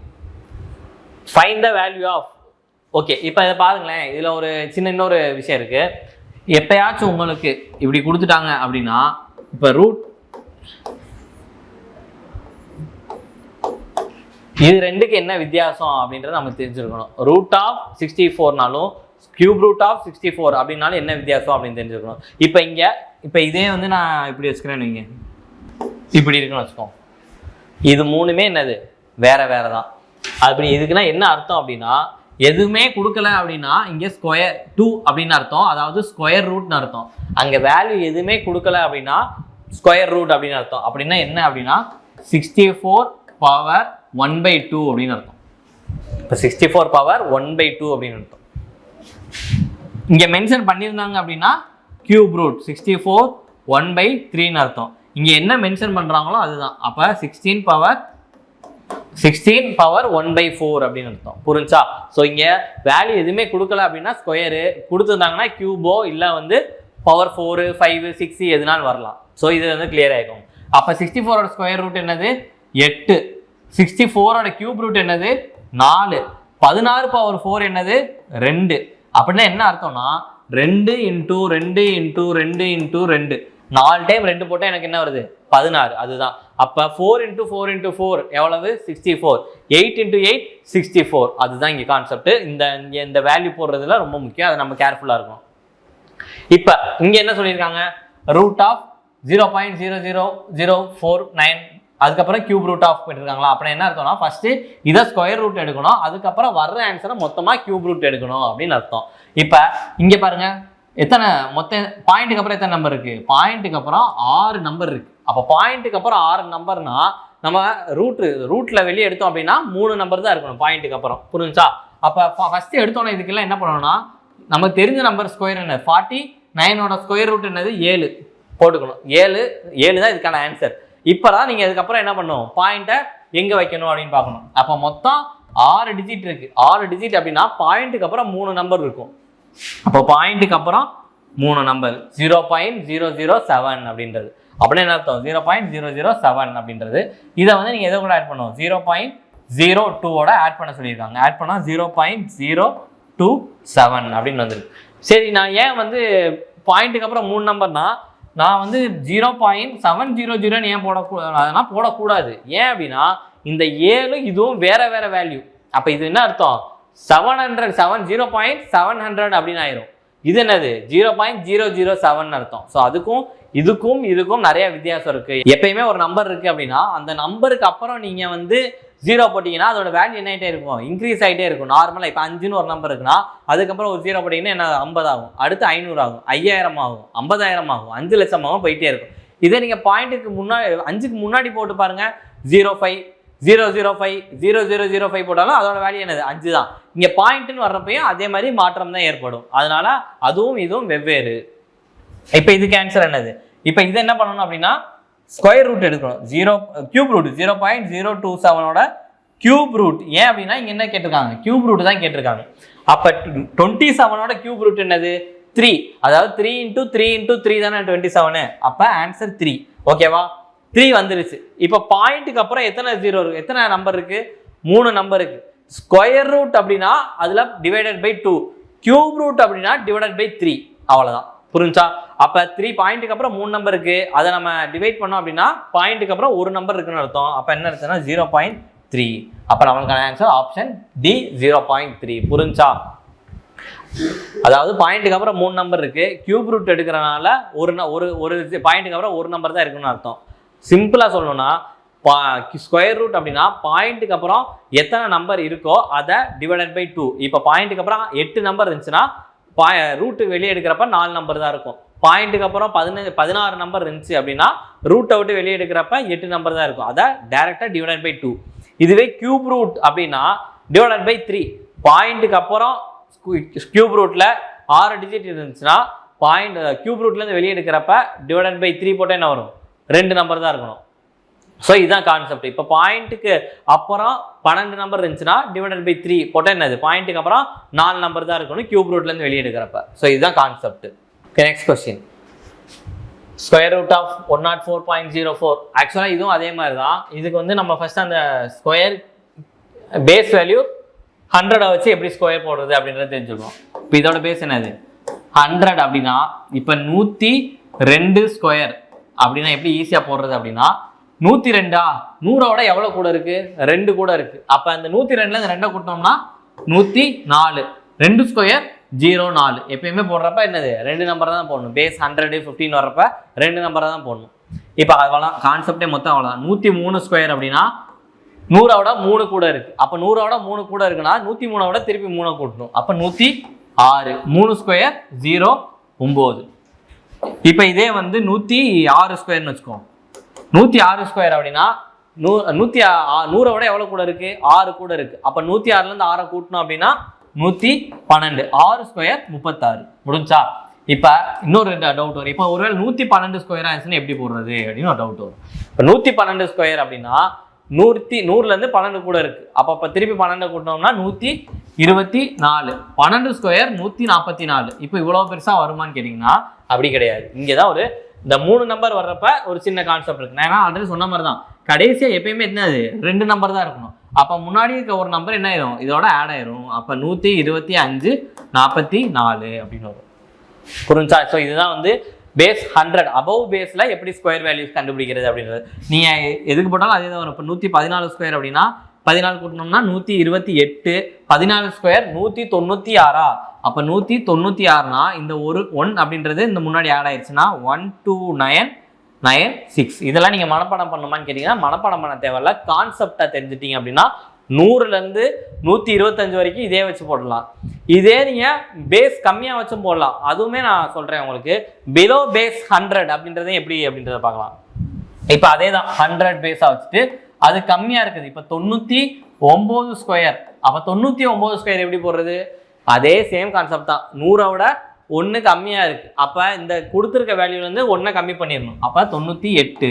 Find the value of. Okay, இப்போ இதை பாருங்களேன், இதில் ஒரு சின்ன இன்னொரு விஷயம் இருக்குது. எப்பயாச்சும் உங்களுக்கு இப்படி கொடுத்துட்டாங்க அப்படின்னா, இப்போ ரூட் இது ரெண்டுக்கு என்ன வித்தியாசம் அப்படின்றத நம்ம தெரிஞ்சிருக்கணும். ரூட் ஆஃப் 64னாலும் கியூப் ரூட் ஆஃப் 64 அப்படின்னாலும் என்ன வித்தியாசம் அப்படின்னு தெரிஞ்சிருக்கணும். இப்போ இங்கே இப்போ இதே வந்து நான் இப்படி வச்சுக்கிறேன்னு வைங்க, இப்படி இருக்குன்னு வச்சுக்கோம். இது மூணுமே என்னது வேற வேற தான். அப்படி இதுக்குன்னா என்ன அர்த்தம் அப்படின்னா, எதுவுமே கொடுக்கல அப்படின்னா இங்கே ஸ்கொயர் 2 அப்படின்னு அர்த்தம், அதாவது ஸ்கொயர் ரூட்னு அர்த்தம். அங்கே வேல்யூ எதுவுமே கொடுக்கல அப்படின்னா ஸ்கொயர் ரூட் அப்படின்னு அர்த்தம். அப்படின்னா என்ன அப்படின்னா 64 பவர் 1/2 அப்படின்னு அர்த்தம். இப்போ 64 பவர் 1/2 அப்படின்னு அர்த்தம். இங்கே மென்ஷன் பண்ணியிருந்தாங்க அப்படின்னா கியூப் ரூட் 64 1/3ன்னு அர்த்தம். இங்கே என்ன மென்ஷன் பண்ணுறாங்களோ அதுதான். அப்போ 16 பவர் 1/4 அப்படின்னு அர்த்தம். புரிஞ்சா? ஸோ இங்கே வேல்யூ எதுவுமே கொடுக்கல அப்படின்னா ஸ்கொயரு, கொடுத்துருந்தாங்கன்னா கியூபோ இல்லை வந்து பவர் 4, 5, 6 எதுனாலும் வரலாம். ஸோ இது வந்து கிளியர் ஆகிடும். அப்போ 64ஓட ஸ்கொயர் ரூட் என்னது 8, 64ஓட கியூப் ரூட் என்னது 4, 16 பவர் 4 என்னது 2. அப்படின்னா என்ன அர்த்தம்னா 2 × 2 × 2 × 2, 4 டைம் 2 போட்டால் எனக்கு என்ன வருது 16. அதுதான். அப்போ 4 × 4 × 4 எவ்வளவு 64, 8 × 8 64. அதுதான் இங்கே கான்செப்ட். இந்த வேல்யூ போடுறதுல ரொம்ப முக்கியம், அதை நம்ம கேர்ஃபுல்லாக இருக்கணும். இப்போ இங்கே என்ன சொல்லியிருக்காங்க, ரூட் ஆஃப் 0.00049, அதுக்கப்புறம் கியூப் ரூட் ஆஃப் பண்ணிருக்காங்களா. அப்படின்னா என்ன அர்த்தம்னா ஃபர்ஸ்ட் இதை ஸ்கொயர் ரூட் எடுக்கணும், அதுக்கப்புறம் வர்ற ஆன்சரை மொத்தமாக கியூப் ரூட் எடுக்கணும் அப்படின்னு அர்த்தம். இப்போ இங்கே பாருங்க, எத்தனை மொத்தம் பாயிண்ட்டுக்கு அப்புறம் எத்தனை நம்பர் இருக்கு, பாயிண்ட்டுக்கு அப்புறம் 6 நம்பர் இருக்கு. அப்போ பாயிண்ட்டுக்கு அப்புறம் 6 நம்பர்னா நம்ம ரூட்ல வெளியே எடுத்தோம் அப்படின்னா 3 நம்பர் தான் இருக்கணும் பாயிண்ட்டுக்கு அப்புறம். புரிஞ்சா? அப்போ ஃபர்ஸ்ட் எடுத்தோன்னா இதுக்கெல்லாம் என்ன பண்ணணும்னா, நமக்கு தெரிஞ்ச நம்பர் ஸ்கொயர் என்ன 49ஓட ஸ்கொயர் ரூட் என்னது 7 போட்டுக்கணும். 7 தான் இதுக்கான ஆன்சர். இப்போதான் நீங்கள் அதுக்கப்புறம் என்ன பண்ணணும், பாயிண்ட்டை எங்கே வைக்கணும் அப்படின்னு பார்க்கணும். அப்போ மொத்தம் 6 டிஜிட் இருக்கு. 6 டிஜிட் அப்படின்னா பாயிண்ட்டுக்கு அப்புறம் 3 நம்பர் இருக்கும். அப்போ பாயிண்ட்டுக்கு அப்புறம் 3 நம்பர் 0.007 அப்படின்றது. அப்படின்னா என்ன அர்த்தம் 0.007 அப்படின்றது. இதை வந்து நீங்கள் எதை கூட ஆட் பண்ணணும், 0.02ஓட ஆட் பண்ண சொல்லியிருக்காங்க. ஆட் பண்ணால் 0.027 அப்படின்னு வந்துருக்கு. சரி, நான் ஏன் வந்து பாயிண்ட்டுக்கு அப்புறம் 3 நம்பர்னா நான் வந்து 0.700 ஏன் அதெல்லாம் போடக்கூடாது. ஏன் அப்படின்னா இந்த 7 இதுவும் வேற வேற வேல்யூ. அப்போ இது என்ன அர்த்தம் 0.700 அப்படின்னு ஆயிரும். இது என்னது 0.007 அர்த்தம். ஸோ அதுக்கும் இதுக்கும் நிறைய வித்தியாசம் இருக்கு. எப்பயுமே ஒரு நம்பர் இருக்கு அப்படின்னா அந்த நம்பருக்கு அப்புறம் நீங்க வந்து 0 போட்டீங்கன்னா அதோட வேல்யூ என்ன ஆகிட்டே இருக்கும், இன்க்ரீஸ் ஆகிட்டே இருக்கும். நார்மலாக இப்போ 5ன்னு ஒரு நம்பர் இருக்குன்னா அதுக்கப்புறம் ஒரு 0 போட்டிங்கன்னா என்ன 50 ஆகும், அடுத்து 500 ஆகும், 5000 ஆகும், 50000 ஆகும், 5 லட்சம் ஆகும், போயிட்டே இருக்கும். இதே நீங்கள் பாயிண்ட்டுக்கு முன்னாடி 5க்கு முன்னாடி போட்டு பாருங்க 05 005 0005 போட்டாலும் அதோட வேல்யூ என்னது 5 தான். இங்கே பாயிண்ட்னு வர்றப்பையும் அதே மாதிரி மாற்றம் தான் ஏற்படும். அதனால அதுவும் இதுவும் வெவ்வேறு. இப்போ இதுக்கு ஆன்சர் என்னது, இப்போ இதை என்ன பண்ணணும் அப்படின்னா ஸ்கொயர் ரூட் எடுக்கணும். கியூப் ரூட் 0.027ஓட கியூப் ரூட். ஏன் அப்படின்னா இங்க என்ன கேட்டிருக்காங்க, கியூப் ரூட் தான் கேட்டிருக்காங்க. அப்ப 27ஓட கியூப் ரூட் என்னது 3, அதாவது 3 × 3 × 3 தானே 27. அப்ப ஆன்சர் 3. ஓகேவா, 3 வந்துருச்சு. இப்போ பாயிண்ட்டுக்கு அப்புறம் எத்தனை 0 இருக்கு, எத்தனை நம்பர் இருக்கு, 3 நம்பர் இருக்கு. ஸ்கொயர் ரூட் அப்படின்னா அதுல டிவைடட் பை 2, கியூப் ரூட் அப்படின்னா டிவைடட் பை 3, அவ்வளவுதான். புரிஞ்சா? அப்ப 3 பாயிண்ட்டுக்கு அப்புறம் 3 நம்பர் இருக்கு, அதை நம்ம டிவைட் பண்ணோம் அப்படின்னா பாயிண்ட்டுக்கு அப்புறம் ஒரு நம்பர் இருக்குன்னு அர்த்தம். அப்ப என்ன அர்த்தம்னா 0.3. அப்ப நம்மளுக்கான ஆன்சர் ஆப்ஷன் டி 0.3. புரிஞ்சா? அதாவது பாயிண்ட்டுக்கு அப்புறம் 3 நம்பர் இருக்கு, கியூப் ரூட் எடுக்கிறனால ஒரு பாயிண்ட்டுக்கு அப்புறம் ஒரு நம்பர் தான் இருக்குன்னு அர்த்தம். சிம்பிளா சொல்லணும்னா ஸ்கொயர் ரூட் அப்படின்னா பாயிண்ட்டுக்கு அப்புறம் எத்தனை நம்பர் இருக்கோ அதை டிவைடட் பை 2. இப்போ பாயிண்ட்டுக்கு அப்புறம் 8 நம்பர் இருந்துச்சுன்னா ரூட்டு வெளியே எடுக்கிறப்ப 4 நம்பர் தான் இருக்கும். பாயிண்ட்டுக்கு அப்புறம் 16 நம்பர் இருந்துச்சு அப்படின்னா ரூட்டை விட்டு வெளியே எடுக்கிறப்ப 8 நம்பர் தான் இருக்கும். அதை டைரக்டா டிவைடட் பை 2. இதுவே கியூப் ரூட் அப்படின்னா டிவைடட் பை 3. பாயிண்ட்டுக்கு அப்புறம் கியூப் ரூட்ல 6 டிஜிட் இருந்துச்சுன்னா பாயிண்ட் கியூப் ரூட்ல இருந்து வெளியே எடுக்கிறப்ப டிவைடட் பை 3 போட்டால் என்ன வரும்? 2 நம்பர் தான் இருக்கணும். ஸோ இதுதான் கான்செப்ட். இப்போ பாயிண்ட்டுக்கு அப்புறம் 12 நம்பர் இருந்துச்சுன்னா டிவைடட் பை 3 போட்டால் என்னது? பாயிண்ட்டுக்கு அப்புறம் 4 நம்பர் தான் இருக்கணும் கியூப் ரூட்ல இருந்து வெளியே எடுக்கிறப்ப. ஸோ இதுதான் concept. Next question, square root of 104.04. ஆக்சுவலாக இதுவும் அதே மாதிரி தான். இதுக்கு வந்து நம்ம ஃபர்ஸ்ட் அந்த ஸ்கொயர் பேஸ் வேல்யூ 100 வச்சு எப்படி ஸ்கொயர் போடுறது அப்படின்றத தெரிஞ்சுக்கணும். இப்போ இதோட பேஸ் என்னது? 100 அப்படின்னா இப்போ 102 ஸ்கொயர் அப்படின்னா எப்படி ஈஸியாக போடுறது அப்படின்னா 102 100ஓட எவ்வளோ கூட இருக்கு? 2 கூட இருக்கு. அப்போ அந்த 102ல இந்த 2 கூட்டினோம்னா 104. 2 ஸ்கொயர் 04. எப்பயுமே போடுறப்ப என்னது? 2 நம்பர் தான் போடணும். பேஸ் 100 15 வர்றப்ப 2 நம்பரை தான் போடணும். இப்போ அவ்வளோதான் கான்செப்டே மொத்தம் அவ்வளோதான். 103 ஸ்கொயர் அப்படின்னா 100ஓட 3 கூட இருக்கு. அப்போ 100ஓட 3 கூட இருக்குன்னா 103ஓட திருப்பி 3 கூட்டணும். அப்போ 106. 3 ஸ்கொயர் 0 9. இப்போ இதே வந்து 106 ஸ்கொயர்னு வச்சுக்கோம். 106 ஸ்கொயர் அப்படின்னா 100ஓட எவ்வளோ கூட இருக்கு? 6 கூட இருக்கு. அப்போ 106லேருந்து 6 கூட்டணும் அப்படின்னா 112. 6 ஸ்கொயர் 36. முடிஞ்சா? இப்போ இன்னொரு டவுட் வரும். இப்போ ஒருவேளை 112 ஸ்கொயர் ஆயிடுச்சுன்னா எப்படி போடுறது அப்படின்னு ஒரு டவுட் வரும். இப்போ 112 ஸ்கொயர் அப்படின்னா 100லேருந்து 12 கூட இருக்கு. அப்போ திருப்பி 12 கூட்டினோம்னா 124. 12 ஸ்கொயர் 144. இப்போ இவ்வளோ பெருசாக வருமானு கேட்டிங்கன்னா அப்படி கிடையாது. இங்கே தான் இந்த 3 நம்பர் வர்றப்ப ஒரு சின்ன கான்செப்ட் இருக்கு. நான் ஆல்ரெடி சொன்ன மாதிரி தான் கடைசியாக எப்பயுமே என்னது? 2 நம்பர் தான் இருக்கணும். அப்போ முன்னாடி இருக்க ஒரு நம்பர் என்ன ஆயிரும்? இதோட ஆட் ஆயிரும். அப்போ 125 44 அப்படின்னு வரும். புரிஞ்சா? ஸோ இதுதான் வந்து பேஸ் 100 அபவ் பேஸில் எப்படி ஸ்கொயர் வேல்யூஸ் கண்டுபிடிக்கிறது அப்படின்றது. நீங்கள் எதுக்கு போட்டாலும் அதே தான் வரும். இப்போ 114 ஸ்கொயர் அப்படின்னா 14 கூட்டினோம்னா 128. 14 ஸ்கொயர் 196. அப்போ 196னா இந்த ஒரு 1 அப்படின்றது இந்த முன்னாடி ஆட் ஆயிடுச்சுன்னா 12996. இதெல்லாம் நீங்கள் மனப்பாடம் பண்ணுமான்னு கேட்டிங்கன்னா மனப்பாடம் பண்ண தேவையில்ல. கான்செப்டாக தெரிஞ்சுட்டீங்க அப்படின்னா 100லேருந்து 125 வரைக்கும் இதே வச்சு போடலாம். இதே நீங்கள் பேஸ் கம்மியாக வச்சும் போடலாம். அதுவுமே நான் சொல்கிறேன் உங்களுக்கு. பிலோ பேஸ் 100 அப்படின்றத எப்படி அப்படின்றத பார்க்கலாம். இப்போ அதே தான் 100 பேஸாக வச்சுட்டு அது கம்மியாக இருக்குது. இப்போ 99 ஸ்கொயர். அப்போ 99 ஸ்கொயர் எப்படி போடுறது? அதே சேம் கான்செப்ட் தான். 100ஓட 1 கம்மியாக இருக்குது. அப்போ இந்த கொடுத்துருக்க வேல்யூலேருந்து 1 கம்மி பண்ணிடணும். அப்போ 98.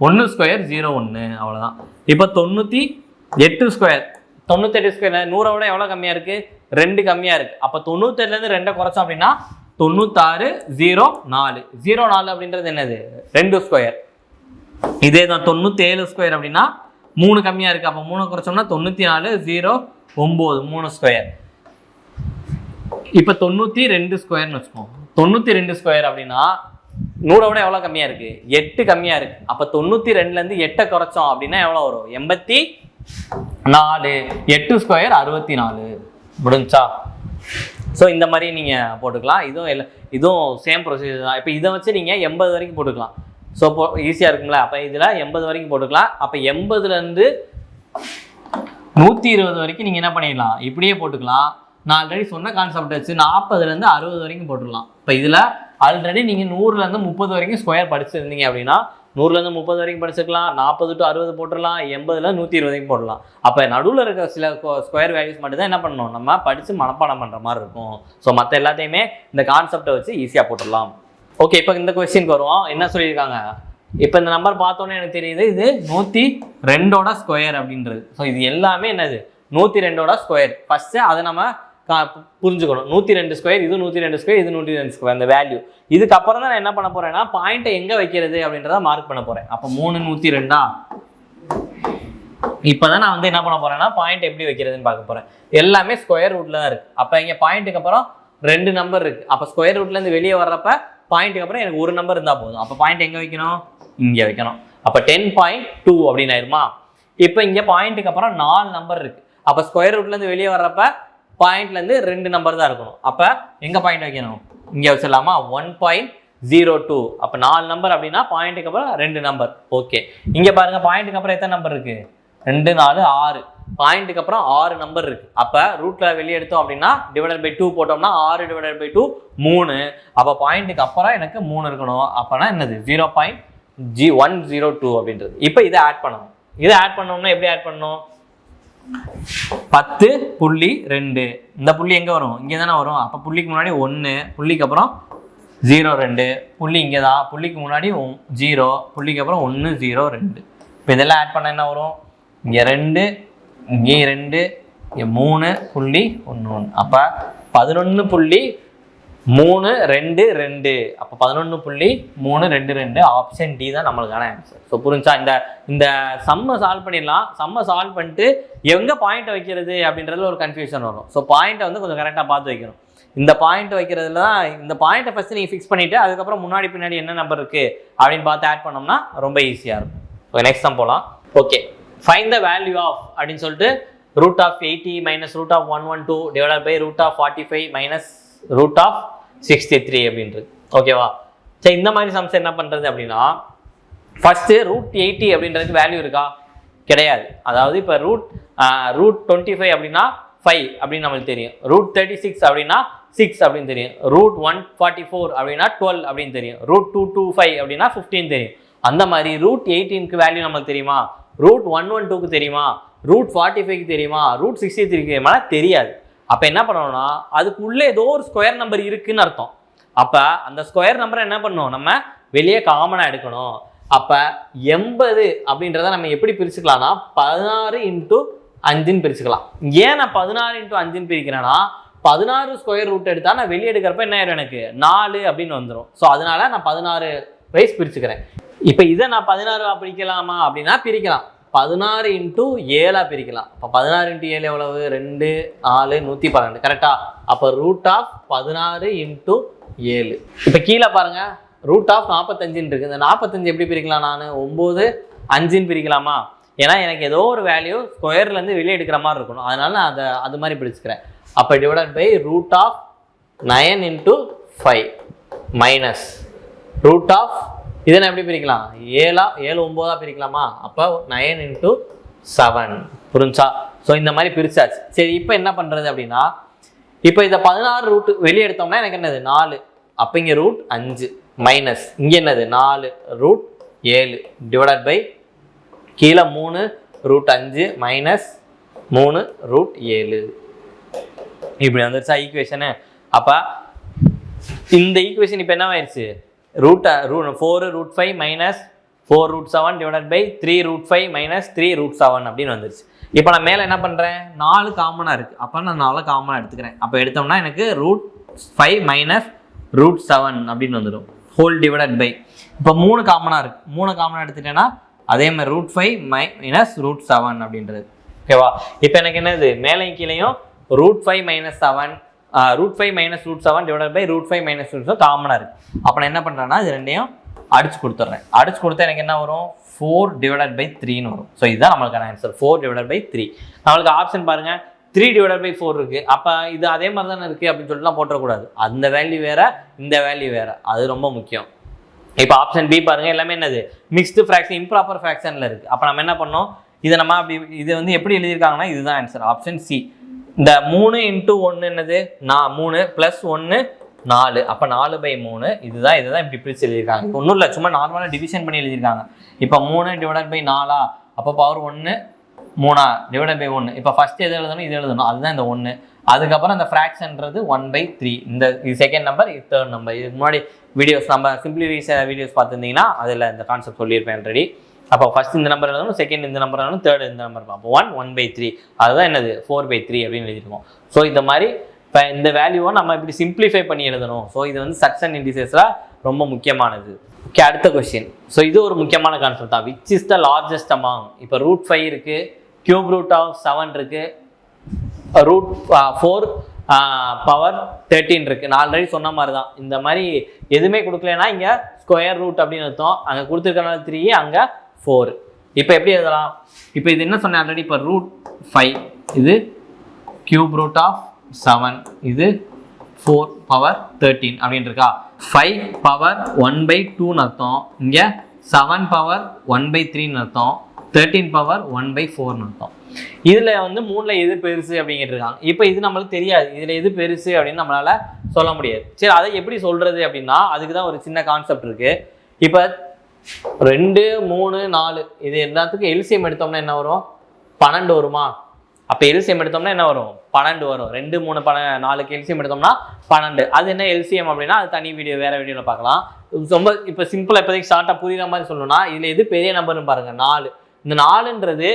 1 ஸ்கொயர் 01. அவ்வளோதான். இப்போ 98 ஸ்கொயர். 98 ஸ்கொயர் 100ஓட எவ்வளோ கம்மியாக இருக்குது? 2 கம்மியாக இருக்குது. அப்போ 98லேருந்து 2 குறைச்சோம் அப்படின்னா 96 04. 04 அப்படின்றது என்னது? 2 ஸ்கொயர். இதே தான் 97 ஸ்கொயர் அப்படின்னா 3 கம்மியாக இருக்குது. அப்போ 3 குறைச்சோம்னா 94 09 3 ஸ்கொயர். இப்போ 92 ஸ்கொயர்னு வச்சுக்கோம். 92 ஸ்கொயர் அப்படின்னா 100ஓட எவ்வளோ கம்மியாக இருக்குது? 8 கம்மியாக இருக்குது. அப்போ 92லேருந்து 8 குறைச்சோம் அப்படின்னா எவ்வளோ வரும்? 84. 8 ஸ்கொயர் 64. முடிஞ்சா? ஸோ இந்த மாதிரி நீங்கள் போட்டுக்கலாம். இதுவும் சேம் ப்ரொசீஜர் தான். இப்போ இதை வச்சு நீங்கள் 80 வரைக்கும் போட்டுக்கலாம். ஸோ ஈஸியாக இருக்குங்களா? அப்போ இதில் 80 வரைக்கும் போட்டுக்கலாம். அப்போ 80லேருந்து 120 வரைக்கும் நீங்கள் என்ன பண்ணிடலாம்? இப்படியே போட்டுக்கலாம். நான் ஆல்ரெடி சொன்ன கான்செப்ட் வச்சு 40லேருந்து 60 வரைக்கும் போட்டுடலாம். இப்போ இதில் ஆல்ரெடி நீங்கள் 100லேருந்து 30 வரைக்கும் ஸ்கொயர் படிச்சிருந்தீங்க அப்படின்னா 100லேருந்து 30 வரைக்கும் படிச்சுக்கலாம். 40 to 60 போட்டுடலாம். 80ல 120 வரைக்கும் போடலாம். அப்போ நடுவில் இருக்க சில ஸ்கொயர் வேல்யூஸ் மட்டும் தான் என்ன பண்ணணும்? நம்ம படித்து மனப்பாடம் பண்ணுற மாதிரி இருக்கும். ஸோ மற்ற எல்லாத்தையுமே இந்த கான்செப்டை வச்சு ஈஸியாக போட்டுடலாம். ஓகே, இப்போ இந்த கொஸ்டினுக்கு வருவோம். என்ன சொல்லியிருக்காங்க? இப்போ இந்த நம்பர் பார்த்தோன்னே எனக்கு தெரியுது இது 102ஓட ஸ்கொயர் அப்படின்றது. ஸோ இது எல்லாமே என்னது? 102ஓட ஸ்கொயர். ஃபஸ்ட்டு அதை நம்ம புரிஞ்சுக்கணும். 102 ஸ்கொயர், இது 102 ஸ்கொயர், இது 102 ஸ்கொயர் அந்த வேல்யூ. இதுக்கப்புறம் தான் நான் என்ன பண்ண போறேன்னா பாயிண்ட்டை எங்கே வைக்கிறது அப்படின்றத மார்க் பண்ண போறேன். அப்போ 3 102 இப்போதான் நான் வந்து என்ன பண்ண போறேன்னா பாயிண்ட் எப்படி வைக்கிறதுன்னு பார்க்க போறேன். எல்லாமே ஸ்கொயர் ரூட்ல தான் இருக்கு. அப்போ இங்கே பாயிண்ட்டுக்கு அப்புறம் 2 நம்பர் இருக்கு. அப்போ ஸ்கொயர் ரூட்லேருந்து வெளியே வர்றப்ப பாயிண்ட்டுக்கு அப்புறம் எனக்கு ஒரு நம்பர் இருந்தால் போதும். அப்போ பாயிண்ட் எங்கே வைக்கணும்? இங்கே வைக்கணும். அப்போ 10.2 அப்படின்னு ஆயிருமா? இப்போ இங்கே பாயிண்ட்டுக்கு அப்புறம் 4 நம்பர் இருக்கு. அப்போ ஸ்கொயர் ரூட்லேருந்து வெளியே வர்றப்ப பாயிண்ட்லேருந்து 2 நம்பர் தான் இருக்கணும். அப்போ எங்கே பாயிண்ட் வைக்கணும்? இங்கே வச்சிடலாமா? 1.02. அப்போ 4 நம்பர் அப்படின்னா பாயிண்ட்டுக்கு அப்புறம் 2 நம்பர். ஓகே, இங்கே பாருங்க பாயிண்ட்டுக்கு அப்புறம் எத்தனை நம்பர் இருக்கு? 2 4 6 பாயிண்ட்டுக்கு அப்புறம் 6 நம்பர் இருக்கு. அப்போ ரூட்டில் வெளியே எடுத்தோம் அப்படின்னா டிவைடட் பை 2 போட்டோம்னா 6 டிவைடட் பை 2 3. அப்போ பாயிண்ட்டுக்கு அப்புறம் எனக்கு 3 இருக்கணும். அப்போனா என்னது 0.102 அப்படின்றது. இப்போ இதை ஆட் பண்ணணும். இதை ஆட் பண்ணோம்னா எப்படி ஆட் பண்ணணும்? 10.2 இந்த புள்ளி எங்கே வரும்? இங்கே தானே வரும். அப்போ புள்ளிக்கு முன்னாடி 1, புள்ளிக்கு அப்புறம் 0.2, புள்ளி இங்கே தான், புள்ளிக்கு முன்னாடி 0, புள்ளிக்கு அப்புறம் 1 0 2. இப்போ இதெல்லாம் ஆட் பண்ண என்ன வரும்? இங்கே 2, இங்கே 2, இங்கே 3.11. அப்போ 11.322. அப்போ 11.322 ஆப்ஷன் டி தான் நம்மளுக்கான ஆன்சர். ஸோ புரிஞ்சா? இந்த சம்மை சால்வ் பண்ணிடலாம். சம்மை சால்வ் பண்ணிட்டு எங்கே பாயிண்ட்டை வைக்கிறது அப்படின்றதுல ஒரு கன்ஃபியூஷன் வரும். ஸோ பாயிண்ட்டை வந்து கொஞ்சம் கரெக்டாக பார்த்து வைக்கணும். இந்த பாயிண்ட் வைக்கிறதுல தான் இந்த பாயிண்ட்டை ஃபஸ்ட்டு நீங்கள் ஃபிக்ஸ் பண்ணிவிட்டு அதுக்கப்புறம் முன்னாடி பின்னாடி என்ன நம்பர் இருக்குது அப்படின்னு பார்த்து ஆட் பண்ணோம்னா ரொம்ப ஈஸியாக இருக்கும். ஸோ நெக்ஸ்ட் தான் போகலாம். Okay, find the value of அப்படின்னு சொல்லிட்டு root of 80 minus root of 112 divided by root of 45 minus root of 63 அப்படின்றது. ஓகேவா? சரி, இந்த மாதிரி சம்ஸ் என்ன பண்ணுறது அப்படின்னா ஃபஸ்ட்டு ரூட் 80 அப்படின்றதுக்கு வேல்யூ இருக்கா? கிடையாது. அதாவது இப்போ ரூட் 25 அப்படின்னா 5 அப்படின்னு நம்மளுக்கு தெரியும். ரூட் 36 அப்படின்னா 6 அப்படின்னு தெரியும். ரூட் 144 அப்படின்னா 12 அப்படின்னு தெரியும். ரூட் 225 அப்படின்னா 15 தெரியும். அந்த மாதிரி ரூட் 18க்கு வேல்யூ நம்மளுக்கு தெரியுமா? ரூட் 112க்கு தெரியுமா? ரூட் 45க்கு தெரியுமா? ரூட் 63க்கு தெரியுமா? தெரியாது. அப்போ என்ன பண்ணணும்னா அதுக்குள்ளே ஏதோ ஒரு ஸ்கொயர் நம்பர் இருக்குன்னு அர்த்தம். அப்போ அந்த ஸ்கொயர் நம்பரை என்ன பண்ணணும்? நம்ம வெளியே காமனாக எடுக்கணும். அப்போ 80 அப்படின்றத நம்ம எப்படி பிரிச்சுக்கலாம்னா 16 × 5ன்னு பிரிச்சுக்கலாம். ஏன் நான் 16 × 5ன்னு பிரிக்கிறேன்னா 16 ஸ்கொயர் ரூட் எடுத்தால் நான் வெளியே எடுக்கிறப்ப என்ன ஆயிரும்? எனக்கு 4 அப்படின்னு வந்துடும். ஸோ அதனால நான் 16 வைஸ் பிரிச்சுக்கிறேன். இப்போ இதை நான் 16 பிரிக்கலாமா அப்படின்னா பிரிக்கலாம். 16 × 7 பிரிக்கலாம். இப்போ 16 × 7 எவ்வளவு? 2 4 112. கரெக்டா? அப்போ ரூட் ஆஃப் 16 × 7. இப்போ கீழே பாருங்க, ரூட் ஆஃப் 45 இருக்கு. இந்த 45 எப்படி பிரிக்கலாம்? நான் 9 5ன்னு பிரிக்கலாமா? ஏன்னா எனக்கு ஏதோ ஒரு வேல்யூ ஸ்கொயர்லேருந்து வெளியே எடுக்கிற மாதிரி இருக்கணும். அதனால நான் அது மாதிரி பிரிச்சுக்கிறேன். அப்போ divided by root of 9 × 5 minus root of இதை நான் எப்படி பிரிக்கலாம்? 7 9 பிரிக்கலாமா? அப்போ 9 × 7. புரிஞ்சா? ஸோ இந்த மாதிரி பிரிச்சாச்சு. சரி, இப்போ என்ன பண்ணுறது அப்படின்னா இப்போ இதை 16 ரூட் வெளியே எடுத்தோம்னா எனக்கு என்னது? 4. அப்போ இங்கே ரூட் 5 மைனஸ் இங்கே என்னது? 4 ரூட் 7 டிவைடட் பை கீழே 3 ரூட் 5 மைனஸ் 3 ரூட் 7. இப்படி வந்துருச்சா ஈக்குவேஷனு? அப்போ இந்த ஈக்குவேஷன் இப்போ என்ன ஆயிடுச்சு? Root 4 root 5 minus 4 root 7 divided by 3 root 5 minus 3 root 7 அப்படின்னு வந்துருச்சு. இப்போ நான் மேலே என்ன பண்ணுறேன்? 4 காமனாக இருக்குது. அப்போ நான் 4 காமனாக எடுத்துக்கிறேன். அப்போ எடுத்தோம்னா எனக்கு ரூட் 5 மைனஸ் ரூட் 7 அப்படின்னு வந்துடும். ஹோல் டிவைடட் பை இப்போ 3 காமனாக இருக்குது. 3 காமனாக எடுத்துட்டேன்னா அதே மாதிரி ரூட் 5 மைனஸ் ரூட் 7 அப்படின்றது. ஓகேவா? இப்போ எனக்கு என்னது? மேலையும் கீழையும் root 5 minus 7 root 5 minus root 7 divided by root 5 minus root 7 காமனாக இருக்குது. அப்போ நான் என்ன பண்ணுறேன்னா இது ரெண்டையும் அடிச்சு கொடுத்துட்றேன். அடிச்சு கொடுத்தா எனக்கு என்ன வரும்? 4 டிவைடட் பை 3ன்னு வரும். ஸோ இதுதான் நம்மளுக்கான ஆன்சர், 4 டிவைடட் பை 3. நம்மளுக்கு ஆப்ஷன் பாருங்கள், 3 டிவைடட் பை 4 இருக்குது. அப்போ இது அதே மாதிரி தானே இருக்குது அப்படின்னு சொல்லிட்டுலாம் போட்டக்கூடாது. அந்த வேல்யூ வேறு, இந்த வேல்யூ வேறு. அது ரொம்ப முக்கியம். இப்போ ஆப்ஷன் பி பாருங்கள், எல்லாமே என்னது? மிக்ஸ்டு ஃப்ராக்ஷன், இம்ப்ராப்பர் ஃப்ராக்ஷனில் இருக்குது. அப்போ நம்ம என்ன பண்ணோம்? இதை நம்ம அப்படி இது வந்து எப்படி எழுதியிருக்காங்கன்னா இதுதான் ஆன்சர், ஆப்ஷன் சி. இந்த 3 × 1 என்னது? 3 + 1 4. அப்போ 4/3 இதுதான். இப்படி பிரித்து எழுதியிருக்காங்க. ஒன்றும் இல்லை, சும்மா நார்மலாக டிவிஷன் பண்ணி எழுதியிருக்காங்க. இப்போ 3 டிவைடட் பை 4 அப்போ பவர் 1 3 டிவைடட் பை 1. இப்போ ஃபஸ்ட்டு எது எழுதணும்? இது எழுதணும். அதுதான் இந்த 1. அதுக்கப்புறம் இந்த ஃப்ராக்ஷன்றது 1/3. இது செகண்ட் நம்பர், இது தேர்ட் நம்பர். இதுக்கு முன்னாடி வீடியோஸ் நம்ம சிம்பிளிஃபைஸ் வீடியோஸ் பார்த்துருந்தீங்கன்னா அதில் இந்த கான்செப்ட் சொல்லியிருப்பேன் ஆல்ரெடி. அப்போ ஃபஸ்ட் இந்த நம்பர் எழுதணும், செகண்ட் இந்த நம்பர் எழுதணும், தேர்ட் இந்த நம்பர். அப்போ 1/3 அதுதான் என்னது? 4/3 அப்படின்னு எழுதியிருக்கோம். ஸோ இந்த மாதிரி இப்போ இந்த வேல்யூவை நம்ம இப்படி சிம்பிளிஃபை பண்ணி எழுதணும். ஸோ இது வந்து சக்சன் இண்டிசஸில் ரொம்ப முக்கியமானது. ஓகே, அடுத்த கொஸ்டின். ஸோ இது ஒரு முக்கியமான கான்செப்ட் தான். Which is the largest among? இப்போ ரூட் 5 இருக்குது, கியூப் ரூட் ஆஃப் 7 இருக்குது, ரூட் 4 பவர் 13 இருக்குது. நான் ஆல்ரெடி சொன்ன மாதிரி தான். இந்த மாதிரி எதுவுமே கொடுக்கலன்னா இங்கே ஸ்கொயர் ரூட் அப்படின்னு அர்த்தம். அங்கே கொடுத்துருக்கனால 3, அங்கே 4. இப்போ எப்படி எழுதலாம்? இப்போ இது என்ன சொன்னேன் ஆல்ரெடி? இப்போ ரூட் 5 இது கியூப் ரூட் ஆஃப் 7 இது 4 பவர் 13 அப்படின்னு இருக்கா? 5 பவர் 1/2ன்னு அர்த்தம். இங்கே 7 பவர் 1/3ன்னு அர்த்தம். 13 பவர் 1/4 அர்த்தம். இதில் வந்து 3ல் எது பெருசு அப்படிங்கிட்டு இருக்காங்க. இப்போ இது நம்மளுக்கு தெரியாது இதில் எது பெருசு அப்படின்னு நம்மளால சொல்ல முடியாது. சரி, அதை எப்படி சொல்றது அப்படின்னா அதுக்கு தான் ஒரு சின்ன கான்செப்ட் இருக்கு. இப்போ 2, 3, 4 இது எல்லாத்துக்கும் எல்சிஎம் எடுத்தோம்னா என்ன வரும்? 12 வருமா? அப்போ எல்சிஎம் எடுத்தோம்னா என்ன வரும்? 12 வரும். 2, 3, 4க்கு எல்சிஎம் எடுத்தோம்னா 12. அது என்ன எல்சிஎம் அப்படின்னா அது தனி வீடியோ, வேற வீடியோவில் பார்க்கலாம். ரொம்ப இப்போ சிம்பிளாக இப்போதைக்கு ஷார்ட்டாக புரியுற மாதிரி சொல்லணும்னா இதில் எது பெரிய நம்பர்னு பாருங்க, 4. இந்த 4ன்றது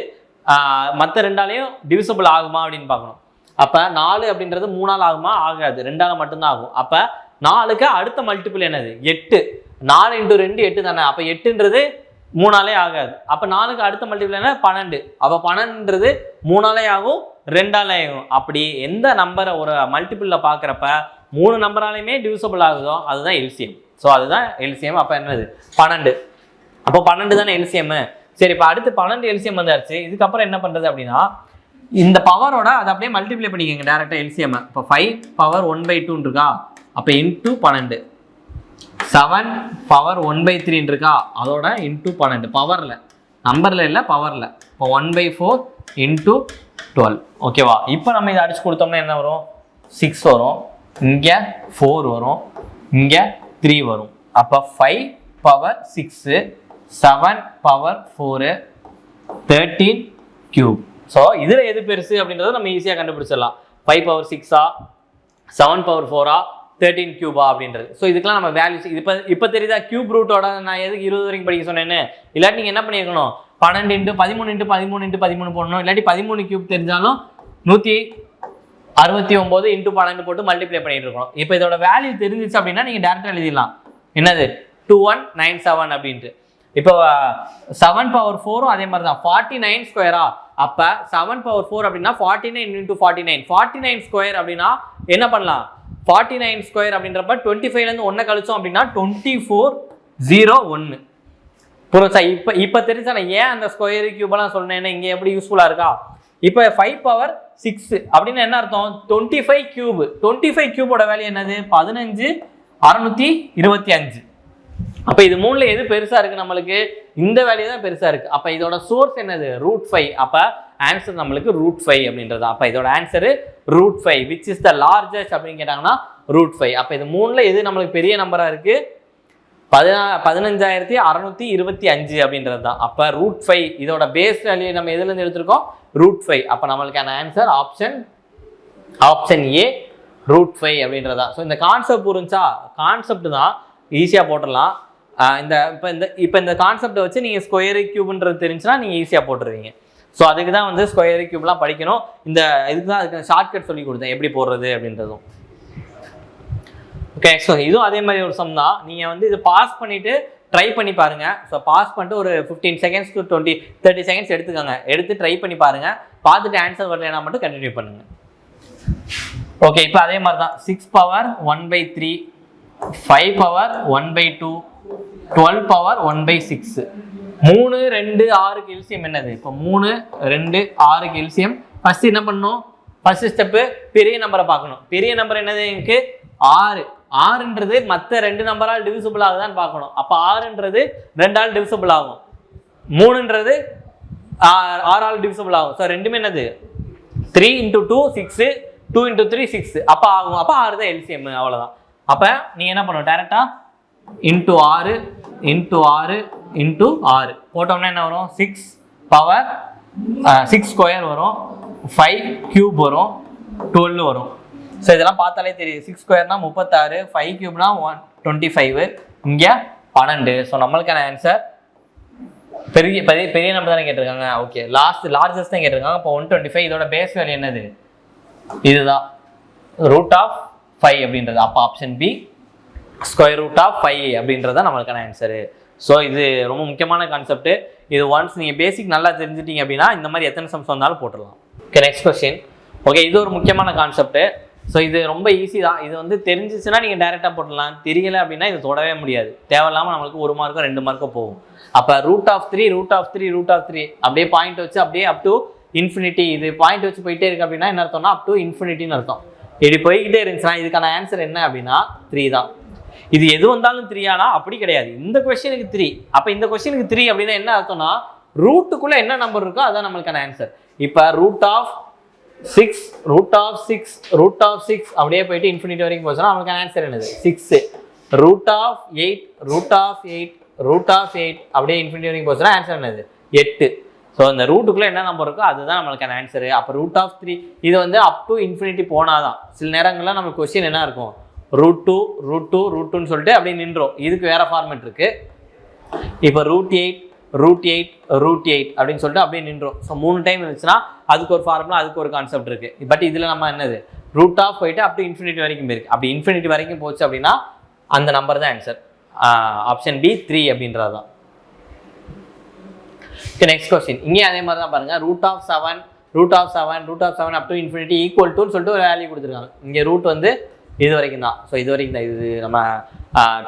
மற்ற 2ஆலையும் டிவிசபிள் ஆகுமா அப்படின்னு பார்க்கணும். அப்போ 4 அப்படின்றது 3ஆல் ஆகுமா? ஆகாது, 2ஆல் மட்டும்தான் ஆகும். அப்போ 4க்கு அடுத்த மல்டிபிள் என்னது? 8. 4 × 2 8 தானே. அப்போ 8ன்றது 3ஆலே ஆகாது. அப்போ 4க்கு அடுத்த மல்டிபிள் என்ன? 12. அப்போ 12ன்றது 3ஆலே ஆகும், 2ஆலே ஆகும். அப்படி எந்த நம்பரை ஒரு மல்டிபிளில் பார்க்குறப்ப 3 நம்பராலையுமே டிவிசபிள் ஆகுதோ அதுதான் எல்சிஎம். ஸோ அதுதான் எல்சிஎம். அப்போ என்னது? 12. அப்போ 12 தானே எல்சிஎம். சரி, இப்போ அடுத்து 12 எல்சிஎம் வந்தாச்சு. இதுக்கப்புறம் என்ன பண்ணுறது அப்படின்னா இந்த பவரோட அதை அப்படியே மல்டிப்ளை பண்ணிக்கோங்க டேரெக்டாக எல்சிஎம். இப்போ 5 பவர் 1/2 இருக்கா? அப்போ இன்ட்டு 12. 7 பவர் 1/3 இருக்கா? அதோட இன்ட்டு 12. பவரில், நம்பரில் இல்லை, பவரில். இப்போ 1/4 இன்ட்டு 12. ஓகேவா? இப்போ நம்ம இதை அடிச்சு கொடுத்தோம்னா என்ன வரும்? 6 வரும். இங்கே 4 வரும், இங்கே 3 வரும். அப்போ 5 பவர் 6, 7 பவர் 4, 13 கியூப். ஸோ இதில் எது பெருசு அப்படின்றத நம்ம ஈஸியாக கண்டுபிடிச்சிடலாம். 5 பவர் 6ஆ, 7 பவர் 4ஆ, 13 கியூபா அப்படின்றது. ஸோ இதுக்கெல்லாம் நம்ம வேல்யூஸ் இப்போ தெரியுதா? கியூப் ரூட்டோட நான் எதுக்கு 20 வரைக்கும் படிக்க சொன்னேன்னு? இல்லாட்டி நீங்கள் என்ன பண்ணியிருக்கணும்? 12 × 13 × 13 × 13 போடணும். இல்லாட்டி 13 கியூப் தெரிஞ்சாலும் 169 × 12 போட்டு மல்டிப்ளை பண்ணிட்டு இருக்கணும். இப்போ இதோட வேல்யூ தெரிஞ்சிச்சு அப்படின்னா நீங்கள் டேரக்டாக எழுதிடலாம். என்னது? 2197 அப்படின்ட்டு. இப்போ 7 பவர் 4 அதே மாதிரி தான் 49 ஸ்கொயரா? அப்போ 7 பவர் 4 அப்படின்னா 49 × 49. 49 ஸ்கொயர் அப்படின்னா என்ன பண்ணலாம்? 49 ஸ்கொயர் அப்படின்றப்ப 25லேருந்து 1 கழிச்சோம் அப்படின்னா 2401. புரியுதா? இப்போ தெரிஞ்சா நான் ஏன் அந்த ஸ்கொயர் கியூபெல்லாம் சொன்னேன்னா இங்கே எப்படி யூஸ்ஃபுல்லாக இருக்கா? இப்போ 5 பவர் 6 அப்படின்னு என்ன அர்த்தம்? 25 கியூப். 25 கியூபோட வேல்யூ என்னது? 15625. அப்போ இது 3ல் எது பெருசாக இருக்குது நம்மளுக்கு? இந்த வேல்யூ தான் பெருசாக இருக்குது. அப்போ இதோட சோர்ஸ் என்னது? √5. அப்போ ஆன்சர் நம்மளுக்கு √5 அப்படின்றது. அப்போ இதோட answer √5. Which is the largest அப்படின்னு கேட்டாங்கன்னா √5. அப்போ இது 3ல் எது நம்மளுக்கு பெரிய நம்பராக இருக்குது? 15625 அப்படின்றது தான். அப்போ √5 இதோட பேஸ் வேல்யூ நம்ம எதுலேருந்து எடுத்திருக்கோம்? √5. அப்போ நம்மளுக்கான ஆன்சர் ஆப்ஷன் ஏ √5 அப்படின்றதா. ஸோ இந்த கான்செப்ட் புரிஞ்சா? கான்செப்ட் தான், ஈஸியாக போட்டுடலாம். இப்போ இந்த கான்செப்டை வச்சு நீங்கள் ஸ்கொயர் கியூப்ன்றது தெரிஞ்சுன்னா நீங்கள் ஈஸியாக போட்டுருவீங்க. ஸோ அதுக்கு தான் வந்து ஸ்கொயர் கியூப்லாம் படிக்கணும். இதுக்கு தான் அதுக்கு ஷார்ட்கட் சொல்லி கொடுத்தேன் எப்படி போடுறது அப்படின்றதும். ஓகே, ஸோ இதுவும் அதே மாதிரி ஒரு சம் தான். நீங்கள் வந்து இதை பாஸ் பண்ணிவிட்டு ட்ரை பண்ணி பாருங்கள். ஸோ பாஸ் பண்ணிட்டு ஒரு 15 செகண்ட்ஸ் to 30 செகண்ட்ஸ் எடுத்துக்கோங்க. எடுத்து ட்ரை பண்ணி பாருங்கள். பார்த்துட்டு ஆன்சர் வரலைன்னா மட்டும் கண்டினியூ பண்ணுங்கள். ஓகே, இப்போ அதே மாதிரி தான் 6 பவர் 1/3, 5 பவர் 1/2, 12 பவர் 1/6. 3, 2, 6க்கு எல்சிஎம் என்னது? இப்போ 3, 2, 6க்கு எல்சிஎம். ஃபர்ஸ்ட் என்ன பண்ணணும்? ஃபர்ஸ்ட் ஸ்டெப்பு பெரிய நம்பரை பார்க்கணும். பெரிய நம்பர் என்னது? எனக்கு 6. 6ன்றது மற்ற 2 நம்பரால் டிவிசிபிள் ஆகுதான்னு பார்க்கணும். அப்போ 6ன்றது 2ஆல் டிவிசிபிள் ஆகும், 3ன்றது 6ஆல் டிவிசிபிள் ஆகும். ஸோ ரெண்டுமே என்னது? 3 × 2 6, 2 × 3 6. அப்போ ஆகும். அப்போ 6 தான் எல்சிஎம். அவ்வளோதான். அப்போ நீங்கள் என்ன பண்ணணும்? டேரெக்டாக × 6 × 6 × 6 போட்டோம்னா என்ன வரும்? 6 பவர் 6 ஸ்கொயர் வரும், 5 கியூப் வரும், 12 வரும். ஸோ இதெல்லாம் பார்த்தாலே தெரியுது. 6 ஸ்கொயர்னா 36, 5 கியூப்னா 125, இங்கே 12. ஸோ நம்மளுக்கான ஆன்சர் பெரிய நம்பர் தானே கேட்டிருக்காங்க. ஓகே, லார்ஜஸ்ட் தான் கேட்டிருக்காங்க. இப்போ 125. இதோட பேஸ் வேல்யூ என்னது? இதுதான் √5 அப்படின்றது. அப்போ ஆப்ஷன் பி √5 அப்படின்றத நம்மளுக்கான ஆன்சரு. ஸோ இது ரொம்ப முக்கியமான கான்செப்ட். இது ஒன்ஸ் நீங்கள் பேசிக் நல்லா தெரிஞ்சிட்டீங்க அப்படின்னா இந்த மாதிரி எத்தனை சம்ஸ் வந்தாலும் போட்டுடலாம். Okay, next question. ஓகே, இது ஒரு முக்கியமான கான்செப்ட். ஸோ இது ரொம்ப ஈஸி தான். இது வந்து தெரிஞ்சிச்சுன்னா நீங்கள் டேரெக்டாக போட்டுடலாம். தெரியல அப்படின்னா இது தொடவே முடியாது. தேவையில்லாமல் நம்மளுக்கு 1 மார்க்கோ 2 மார்க்கோ போகும். அப்போ √3 அப்படியே பாயிண்ட் வச்சு அப்படியே அப் டு இன்ஃபினிட்டி. இது பாயிண்ட் வச்சு போயிட்டே இருக்கு அப்படின்னா என்ன அர்த்தம்னா அப் டு இன்ஃபினிட்டின்னு அர்த்தம். இப்படி போய்கிட்டே இருந்துச்சுன்னா இதுக்கான ஆன்சர் என்ன அப்படின்னா 3 தான். இது எது வந்தாலும் 3 ஆனா அப்படி கிடையாது. இந்த கொஸ்டினுக்கு 3. அப்போ இந்த கொஸ்டினுக்கு 3 அப்படின்னா என்ன அர்த்தம்னா ரூட்டுக்குள்ள என்ன நம்பர் இருக்கோ அதான் நம்மளுக்கான ஆன்சர். இப்போ ரூட் ஆஃப் 6 அப்படியே போயிட்டு இன்ஃபினிட்டி வரைக்கும் போச்சுன்னா நம்மளுக்கான ஆன்சர் என்னது 6. ரூட் ஆஃப் 8 அப்படியே இன்ஃபினிட்டி வரைக்கும் போச்சுன்னா ஆன்சர் என்னது 8. ஸோ அந்த ரூட்டுக்குள்ளே என்ன நம்பர் இருக்கோ அதுதான் நம்மளுக்கான ஆன்சரு. அப்போ ரூட் ஆஃப் 3 இது வந்து அப் டு இன்ஃபினிட்டி போனாதான். சில நேரங்களில் நம்மளுக்கு கொஸ்டின் என்ன இருக்கும், ரூட் டூன்னு சொல்லிட்டு அப்படியே நின்றோம். இதுக்கு வேற ஃபார்மேட் இருக்கு. இப்போ ரூட் எயிட் அப்படின்னு சொல்லிட்டு அப்படியே நின்றோம். ஸோ 3 டைம் இருந்துச்சுன்னா அதுக்கு ஒரு ஃபார்முலா, அதுக்கு ஒரு கான்செப்ட் இருக்கு. பட் இதில் நம்ம என்னது ரூட் ஆஃப் போயிட்டு அப் டு இன்ஃபினிட்டி வரைக்கும் இருக்கு. அப்படி இன்ஃபினிட்டி வரைக்கும் போச்சு அப்படின்னா அந்த நம்பர் தான் ஆன்சர். ஆப்ஷன் பி 3 அப்படின்றது தான். நெக்ஸ்ட் கொஸ்டின் இங்கே அதே மாதிரி தான் பாருங்க. Root of seven up to infinity equal டுன்னு சொல்லிட்டு ஒரு வேல்யூ கொடுத்துருக்காங்க. இங்கே ரூட் வந்து இது வரைக்கும் தான். ஸோ இது வரைக்கும் தான். இது நம்ம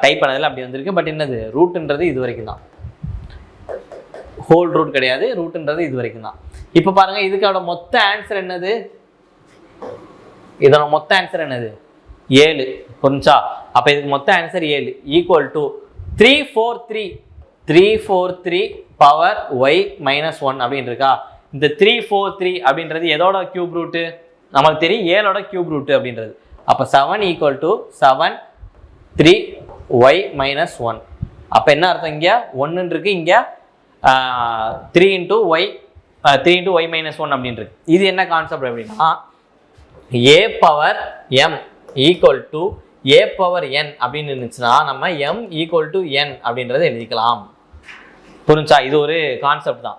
டைப் பண்ணதில் அப்படி வந்திருக்கு. பட் என்னது ரூட்டுன்றது இது வரைக்கும் தான், ஹோல் ரூட் கிடையாது. ரூட்டுன்றது இது வரைக்கும் தான். இப்போ பாருங்க இதுக்கோட மொத்த ஆன்சர் என்னது, இதோட மொத்த ஆன்சர் என்னது 7. புரிஞ்சா? அப்போ இதுக்கு மொத்த answer 7 equal to 343 power y minus 1 அப்படின்னு இருக்கா. இந்த 343 அப்படின்றது எதோட கியூப் ரூட்டு நமக்கு தெரியும், 7ஓட கியூப் ரூட்டு அப்படின்றது. அப்போ 7 ஈக்குவல் டு 7 3y மைனஸ் 1. அப்போ என்ன அர்த்தம், இங்கே 1 இருக்கு, இங்கே 3 இன்ட்டு y மைனஸ் 1 அப்படின்னு இருக்கு. இது என்ன கான்செப்ட் அப்படின்னா a power m equal to a power n அப்படின்னு இருந்துச்சுன்னா நம்ம m ஈக்குவல் டு n அப்படின்றத எழுதிக்கலாம். புரிஞ்சா? இது ஒரு கான்செப்ட் தான்.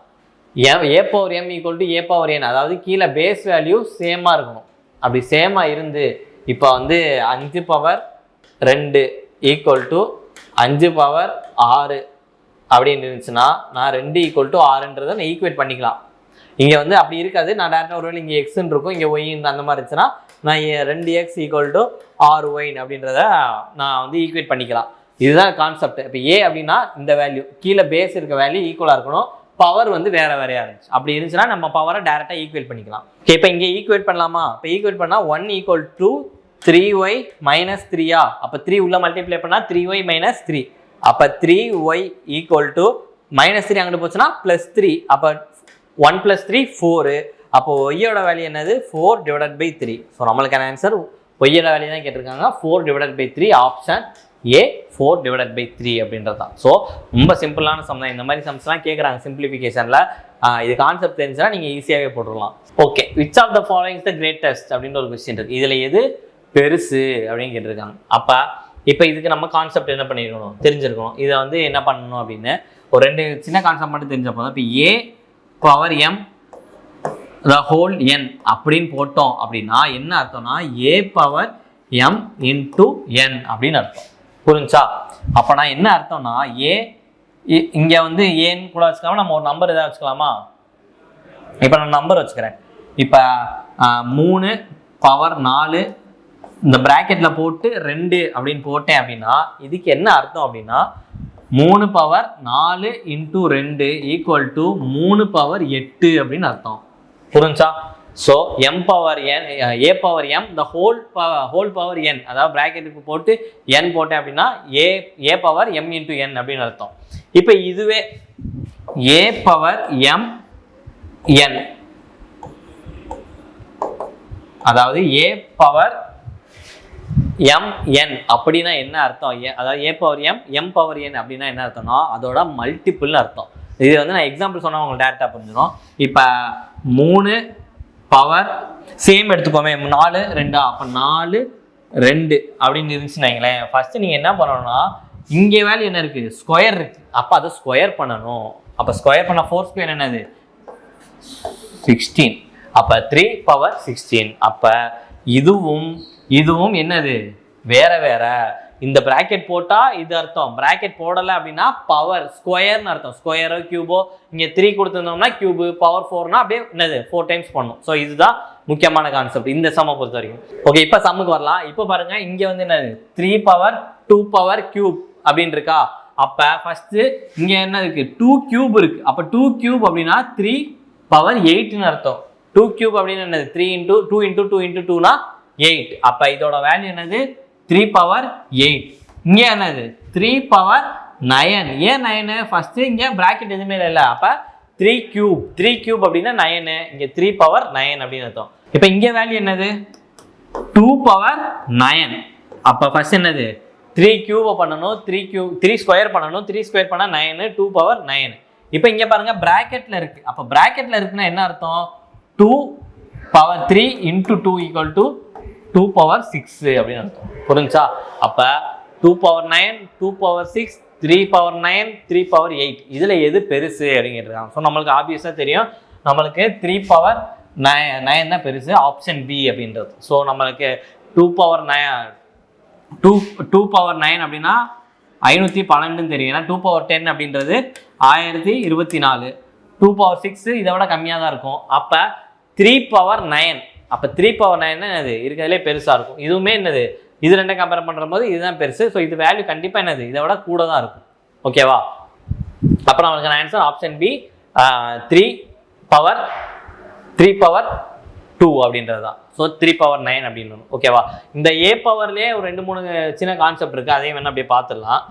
a power m equal to a power n, அதாவது கீழே பேஸ் வேல்யூ சேமாக இருக்கணும். அப்படி சேமாக இருந்து இப்போ வந்து 5 பவர் 2 ஈக்குவல் டு 5 பவர் 6 அப்படின்னு இருந்துச்சுன்னா நான் 2 ஈக்குவல் டு 6ன்றதை நான் ஈக்குவேட் பண்ணிக்கலாம். இங்கே வந்து அப்படி இருக்காது. நான் டேரெக்டாக ஒருவேளை இங்கே எக்ஸ்ன்னு இருக்கும், இங்கே ஒய்ன்னு அந்த மாதிரி இருந்துச்சுன்னா நான் 2x ஈக்குவல் டு 6y அப்படின்றத நான் வந்து ஈக்குவேட் பண்ணிக்கலாம். இதுதான் கான்செப்ட். இப்போ ஏ அப்படின்னா இந்த வேல்யூ கீழே பேஸ் இருக்க வேல்யூ ஈக்குவலாக இருக்கணும், பவர் வந்து வேற வேறையாக இருந்துச்சு. அப்படி இருந்துச்சுன்னா நம்ம பவரை டேரெக்டாக ஈக்குவேட் பண்ணிக்கலாம். இப்போ இங்கே ஈக்குவேட் பண்ணலாமா? இப்போ ஈக்குவேட் பண்ணால் 1 ஈக்குவல் டு 3y மைனஸ் 3யா. அப்போ 3 உள்ள மல்டிப்ளை பண்ணால் 3y மைனஸ் 3. அப்போ 3y ஈக்குவல் டு மைனஸ் 3 அங்கிட்டு போச்சுன்னா ப்ளஸ் 3. அப்போ 1 + 3 4. அப்போ ஒய்யோட வேல்யூ என்னது 4/3. ஸோ நம்மளுக்கான ஆன்சர் ஒய்யோட வேல்யூ தான் கேட்டிருக்காங்க, 4/3. ஆப்ஷன் ஏ 4/3 அப்படின்றது தான். ஸோ ரொம்ப சிம்பிளான சம் தான். இந்த மாதிரி சம்ஸ்லாம் கேட்குறாங்க சிம்பிளிஃபிகேஷனில். இது கான்செப்ட் தெரிஞ்சுன்னா நீங்கள் ஈஸியாகவே போட்டுடலாம். Okay, which of the following is the greatest அப்படின்ற ஒரு கொஸ்டின் இருக்குது. இதில் எது பெருசு அப்படின்னு கேட்டிருக்காங்க. அப்போ இப்போ இதுக்கு நம்ம கான்செப்ட் என்ன பண்ணியிருக்கணும், தெரிஞ்சிருக்கணும். இதை வந்து என்ன பண்ணணும் அப்படின்னு ஒரு 2 சின்ன கான்செப்ட் மட்டும் தெரிஞ்ச போதும். இப்போ a power m the whole n அப்படின்னு போட்டோம் அப்படின்னா என்ன அர்த்தம்னா a power m into n அப்படின்னு அர்த்தம். புரிஞ்சா? அப்போ நான் என்ன அர்த்தம்னா இங்கே வந்து ஏன்னு கூட வச்சுக்காம நம்ம ஒரு நம்பர் எதாவது வச்சுக்கலாமா? இப்போ நான் நம்பர் வச்சுக்கிறேன். இப்போ 3 பவர் 4 இந்த ப்ராக்கெட்டில் போட்டு 2 அப்படின்னு போட்டேன் அப்படின்னா இதுக்கு என்ன அர்த்தம் அப்படின்னா 3 power 4 into 2 equal to 3 power 8 அப்படின்னு அர்த்தம். புரிஞ்சா? So m power n a power m the whole power n, அதாவது ப்ராக்கெட்டுக்கு போட்டு n போட்டேன் அப்படின்னா a power m into n அப்படின்னு அர்த்தம். இப்போ இதுவே a பவர் m n, அதாவது a பவர் mn அப்படின்னா என்ன அர்த்தம், அதாவது a power m power n அப்படின்னா என்ன அர்த்தம்னா அதோட மல்டிபிள்னு அர்த்தம். இது வந்து நான் எக்ஸாம்பிள் சொன்னால் உங்களுக்கு டேரெக்டாக புரிஞ்சிடும். இப்போ 3 பவர் சேம் எடுத்துக்கோமே 4 2, அப்போ 4 2 அப்படின்னு இருந்துச்சுன்னு வைங்களேன். ஃபஸ்ட்டு நீங்கள் என்ன பண்ணணும்னா இங்கே வேல்யூ என்ன இருக்குது, ஸ்கொயர் இருக்குது. அப்போ அதை ஸ்கொயர் பண்ணணும். அப்போ ஸ்கொயர் பண்ண 4 ஸ்கொயர் என்னது 16. அப்போ 3 பவர் 16. அப்போ இதுவும் என்னது வேற வேற. இந்த பிராக்கெட் போட்டா இது அர்த்தம், பிராக்கெட் போடலை அப்படின்னா பவர் ஸ்கொயர்னு அர்த்தம். ஸ்கொயரோ கியூபோ, இங்கே 3 கொடுத்துருந்தோம்னா கியூபு, பவர் 4னா அப்படியே என்னது 4 டைம்ஸ் பண்ணும். ஸோ இதுதான் முக்கியமான கான்செப்ட் இந்த சம்மை பொறுத்த வரைக்கும். ஓகே, இப்போ சம்முக்கு வரலாம். இப்போ பாருங்க இங்கே வந்து என்னது 3 பவர் 2 பவர் கியூப் அப்படின்னு இருக்கா. அப்போ ஃபர்ஸ்ட் இங்கே என்ன இருக்கு 2 கியூப் இருக்கு. அப்போ 2 கியூப் அப்படின்னா 3 பவர் 8ன்னு அர்த்தம். 2 கியூப் அப்படின்னு என்னது 3 இன்டூ 2 இன்டூ 2 இன்டூ 2னா 8. அப்போ இதோட வேல்யூ என்னது 3 பவர் 8. இங்கே என்னது 3 பவர் 9. ஏன் 9? ஃபர்ஸ்ட் இங்கே பிராக்கெட் எதுவுமே இல்லை. அப்போ 3 கியூப் 3 கியூப் அப்படின்னா 9, இங்கே 3 பவர் 9 அப்படின்னு அர்த்தம். இப்போ இங்கே வேல்யூ என்னது 2 பவர் 9. அப்போ ஃபர்ஸ்ட் என்னது 3 கியூபை பண்ணணும், 3 ஸ்கொயர் பண்ணணும், 3 ஸ்கொயர் பண்ணால் 9, 2 பவர் 9. இப்போ இங்கே பாருங்க ப்ராக்கெட்டில் இருக்குது. அப்போ ப்ராக்கெட்டில் இருக்குன்னா என்ன அர்த்தம் 2 power 3 into 2 equal to 2 power 6 அப்படின்னு அர்த்தம். புரிஞ்சா? அப்போ 2 பவர் 9, 2 பவர் 6, 3 பவர் 9, 3 பவர் 8 இதில் எது பெருசு அப்படிங்கிறாங்க. ஸோ நம்மளுக்கு ஆப்வியஸாக தெரியும், நம்மளுக்கு 3 பவர் 9 தான் பெருசு, ஆப்ஷன் பி அப்படின்றது. ஸோ நம்மளுக்கு 2 பவர் 9 அப்படின்னா 512 தெரியும். ஏன்னா 2 பவர் 10 அப்படின்றது 1024. 2 பவர் 6 இதை விட கம்மியாக தான் இருக்கும். அப்போ 3 பவர் 9, அப்போ 3 பவர் 9 என்னது இருக்கிறதுலே பெருசாக இருக்கும். இதுவுமே என்னது இது ரெண்டும் கம்பேர் பண்ணுற போது இதுதான் பெருசு. ஸோ இது வேல்யூ கண்டிப்பாக என்னது இதை விட கூட தான் இருக்கும். ஓகேவா? அப்புறம் நம்மளுக்கு ஆன்சர் ஆப்ஷன் பி 3 பவர் 2 அப்படின்றது தான். ஸோ 3 பவர் 9 அப்படின்னு. ஓகேவா? இந்த ஏ பவர்லேயே ஒரு 2-3 சின்ன கான்செப்ட் இருக்குது, அதையும் வேணால் அப்படியே பார்த்துடலாம்.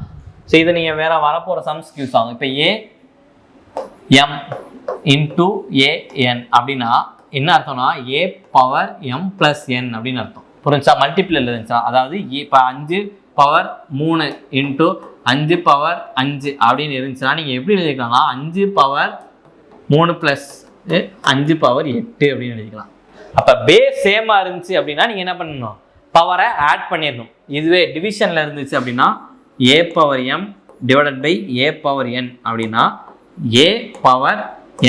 ஸோ இதை நீங்கள் வேற வரப்போகிற சம்ஸ்க்கு யூஸ் ஆகும். இப்போ ஏஎம் இன்டூ ஏஎன் அப்படின்னா என்ன அர்த்தம்னா ஏ பவர் எம் ப்ளஸ் என் அப்படின்னு அர்த்தம். புரிஞ்சா? மல்டிபிள் இருந்துச்சுன்னா அதாவது இப்போ 5 பவர் 3 இன்டூ 5 பவர் 5 அப்படின்னு இருந்துச்சுன்னா நீங்கள் எப்படி எழுதிக்கலாம்னா 5 பவர் 3 ப்ளஸ் 5 பவர் 8 அப்படின்னு எழுதிக்கலாம். அப்போ பேஸ் சேமாக இருந்துச்சு அப்படின்னா நீங்கள் என்ன பண்ணணும் பவரை ஆட் பண்ணிடணும். இதுவே டிவிஷனில் இருந்துச்சு அப்படின்னா A power M divided by A power N அப்படின்னா A power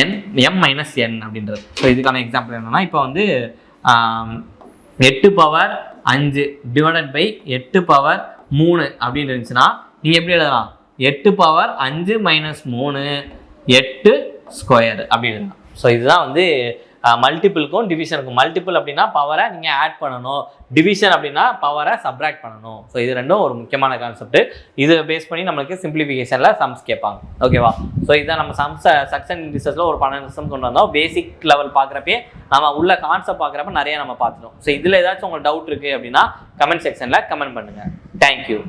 N M minus N அப்படின்றது. ஸோ இதுக்கான எக்ஸாம்பிள் என்னென்னா இப்போ வந்து 8 பவர் 5 டிவைடட் பை 8 பவர் 3 அப்படின்னு இருந்துச்சுன்னா நீங்கள் எப்படி எழுதலாம் 8 பவர் 5 மைனஸ் 3 8 ஸ்கொயர் அப்படின்னு எழுதலாம். ஸோ இதுதான் வந்து மல்டிபிளுக்கும் டிவிஷனுக்கும். மல்டிபிள் அப்படின்னா பவரை நீங்கள் ஆட் பண்ணணும், டிவிஷன் அப்படின்னா பவரை சப்ராக்ட் பண்ணணும். ஸோ இது ரெண்டும் ஒரு முக்கியமான கான்செப்ட். இதை பேஸ் பண்ணி நம்மளுக்கு சிம்பிளிஃபிகேஷனில் சம்ஸ் கேட்பாங்க. ஓகேவா? ஸோ இதான் நம்ம சக்சன் இண்டிசஸில் ஒரு 12 சம் கொண்டு வந்தோம். பேசிக் லெவல் பார்க்குறப்பே நம்ம உள்ள கான்செப்ட் பார்க்குறப்ப நிறைய நம்ம பார்த்துட்டோம். ஸோ இதில் ஏதாச்சும் உங்களுக்கு டவுட் இருக்குது அப்படின்னா கமெண்ட் செக்ஷனில் கமெண்ட் பண்ணுங்கள். தேங்க்யூ.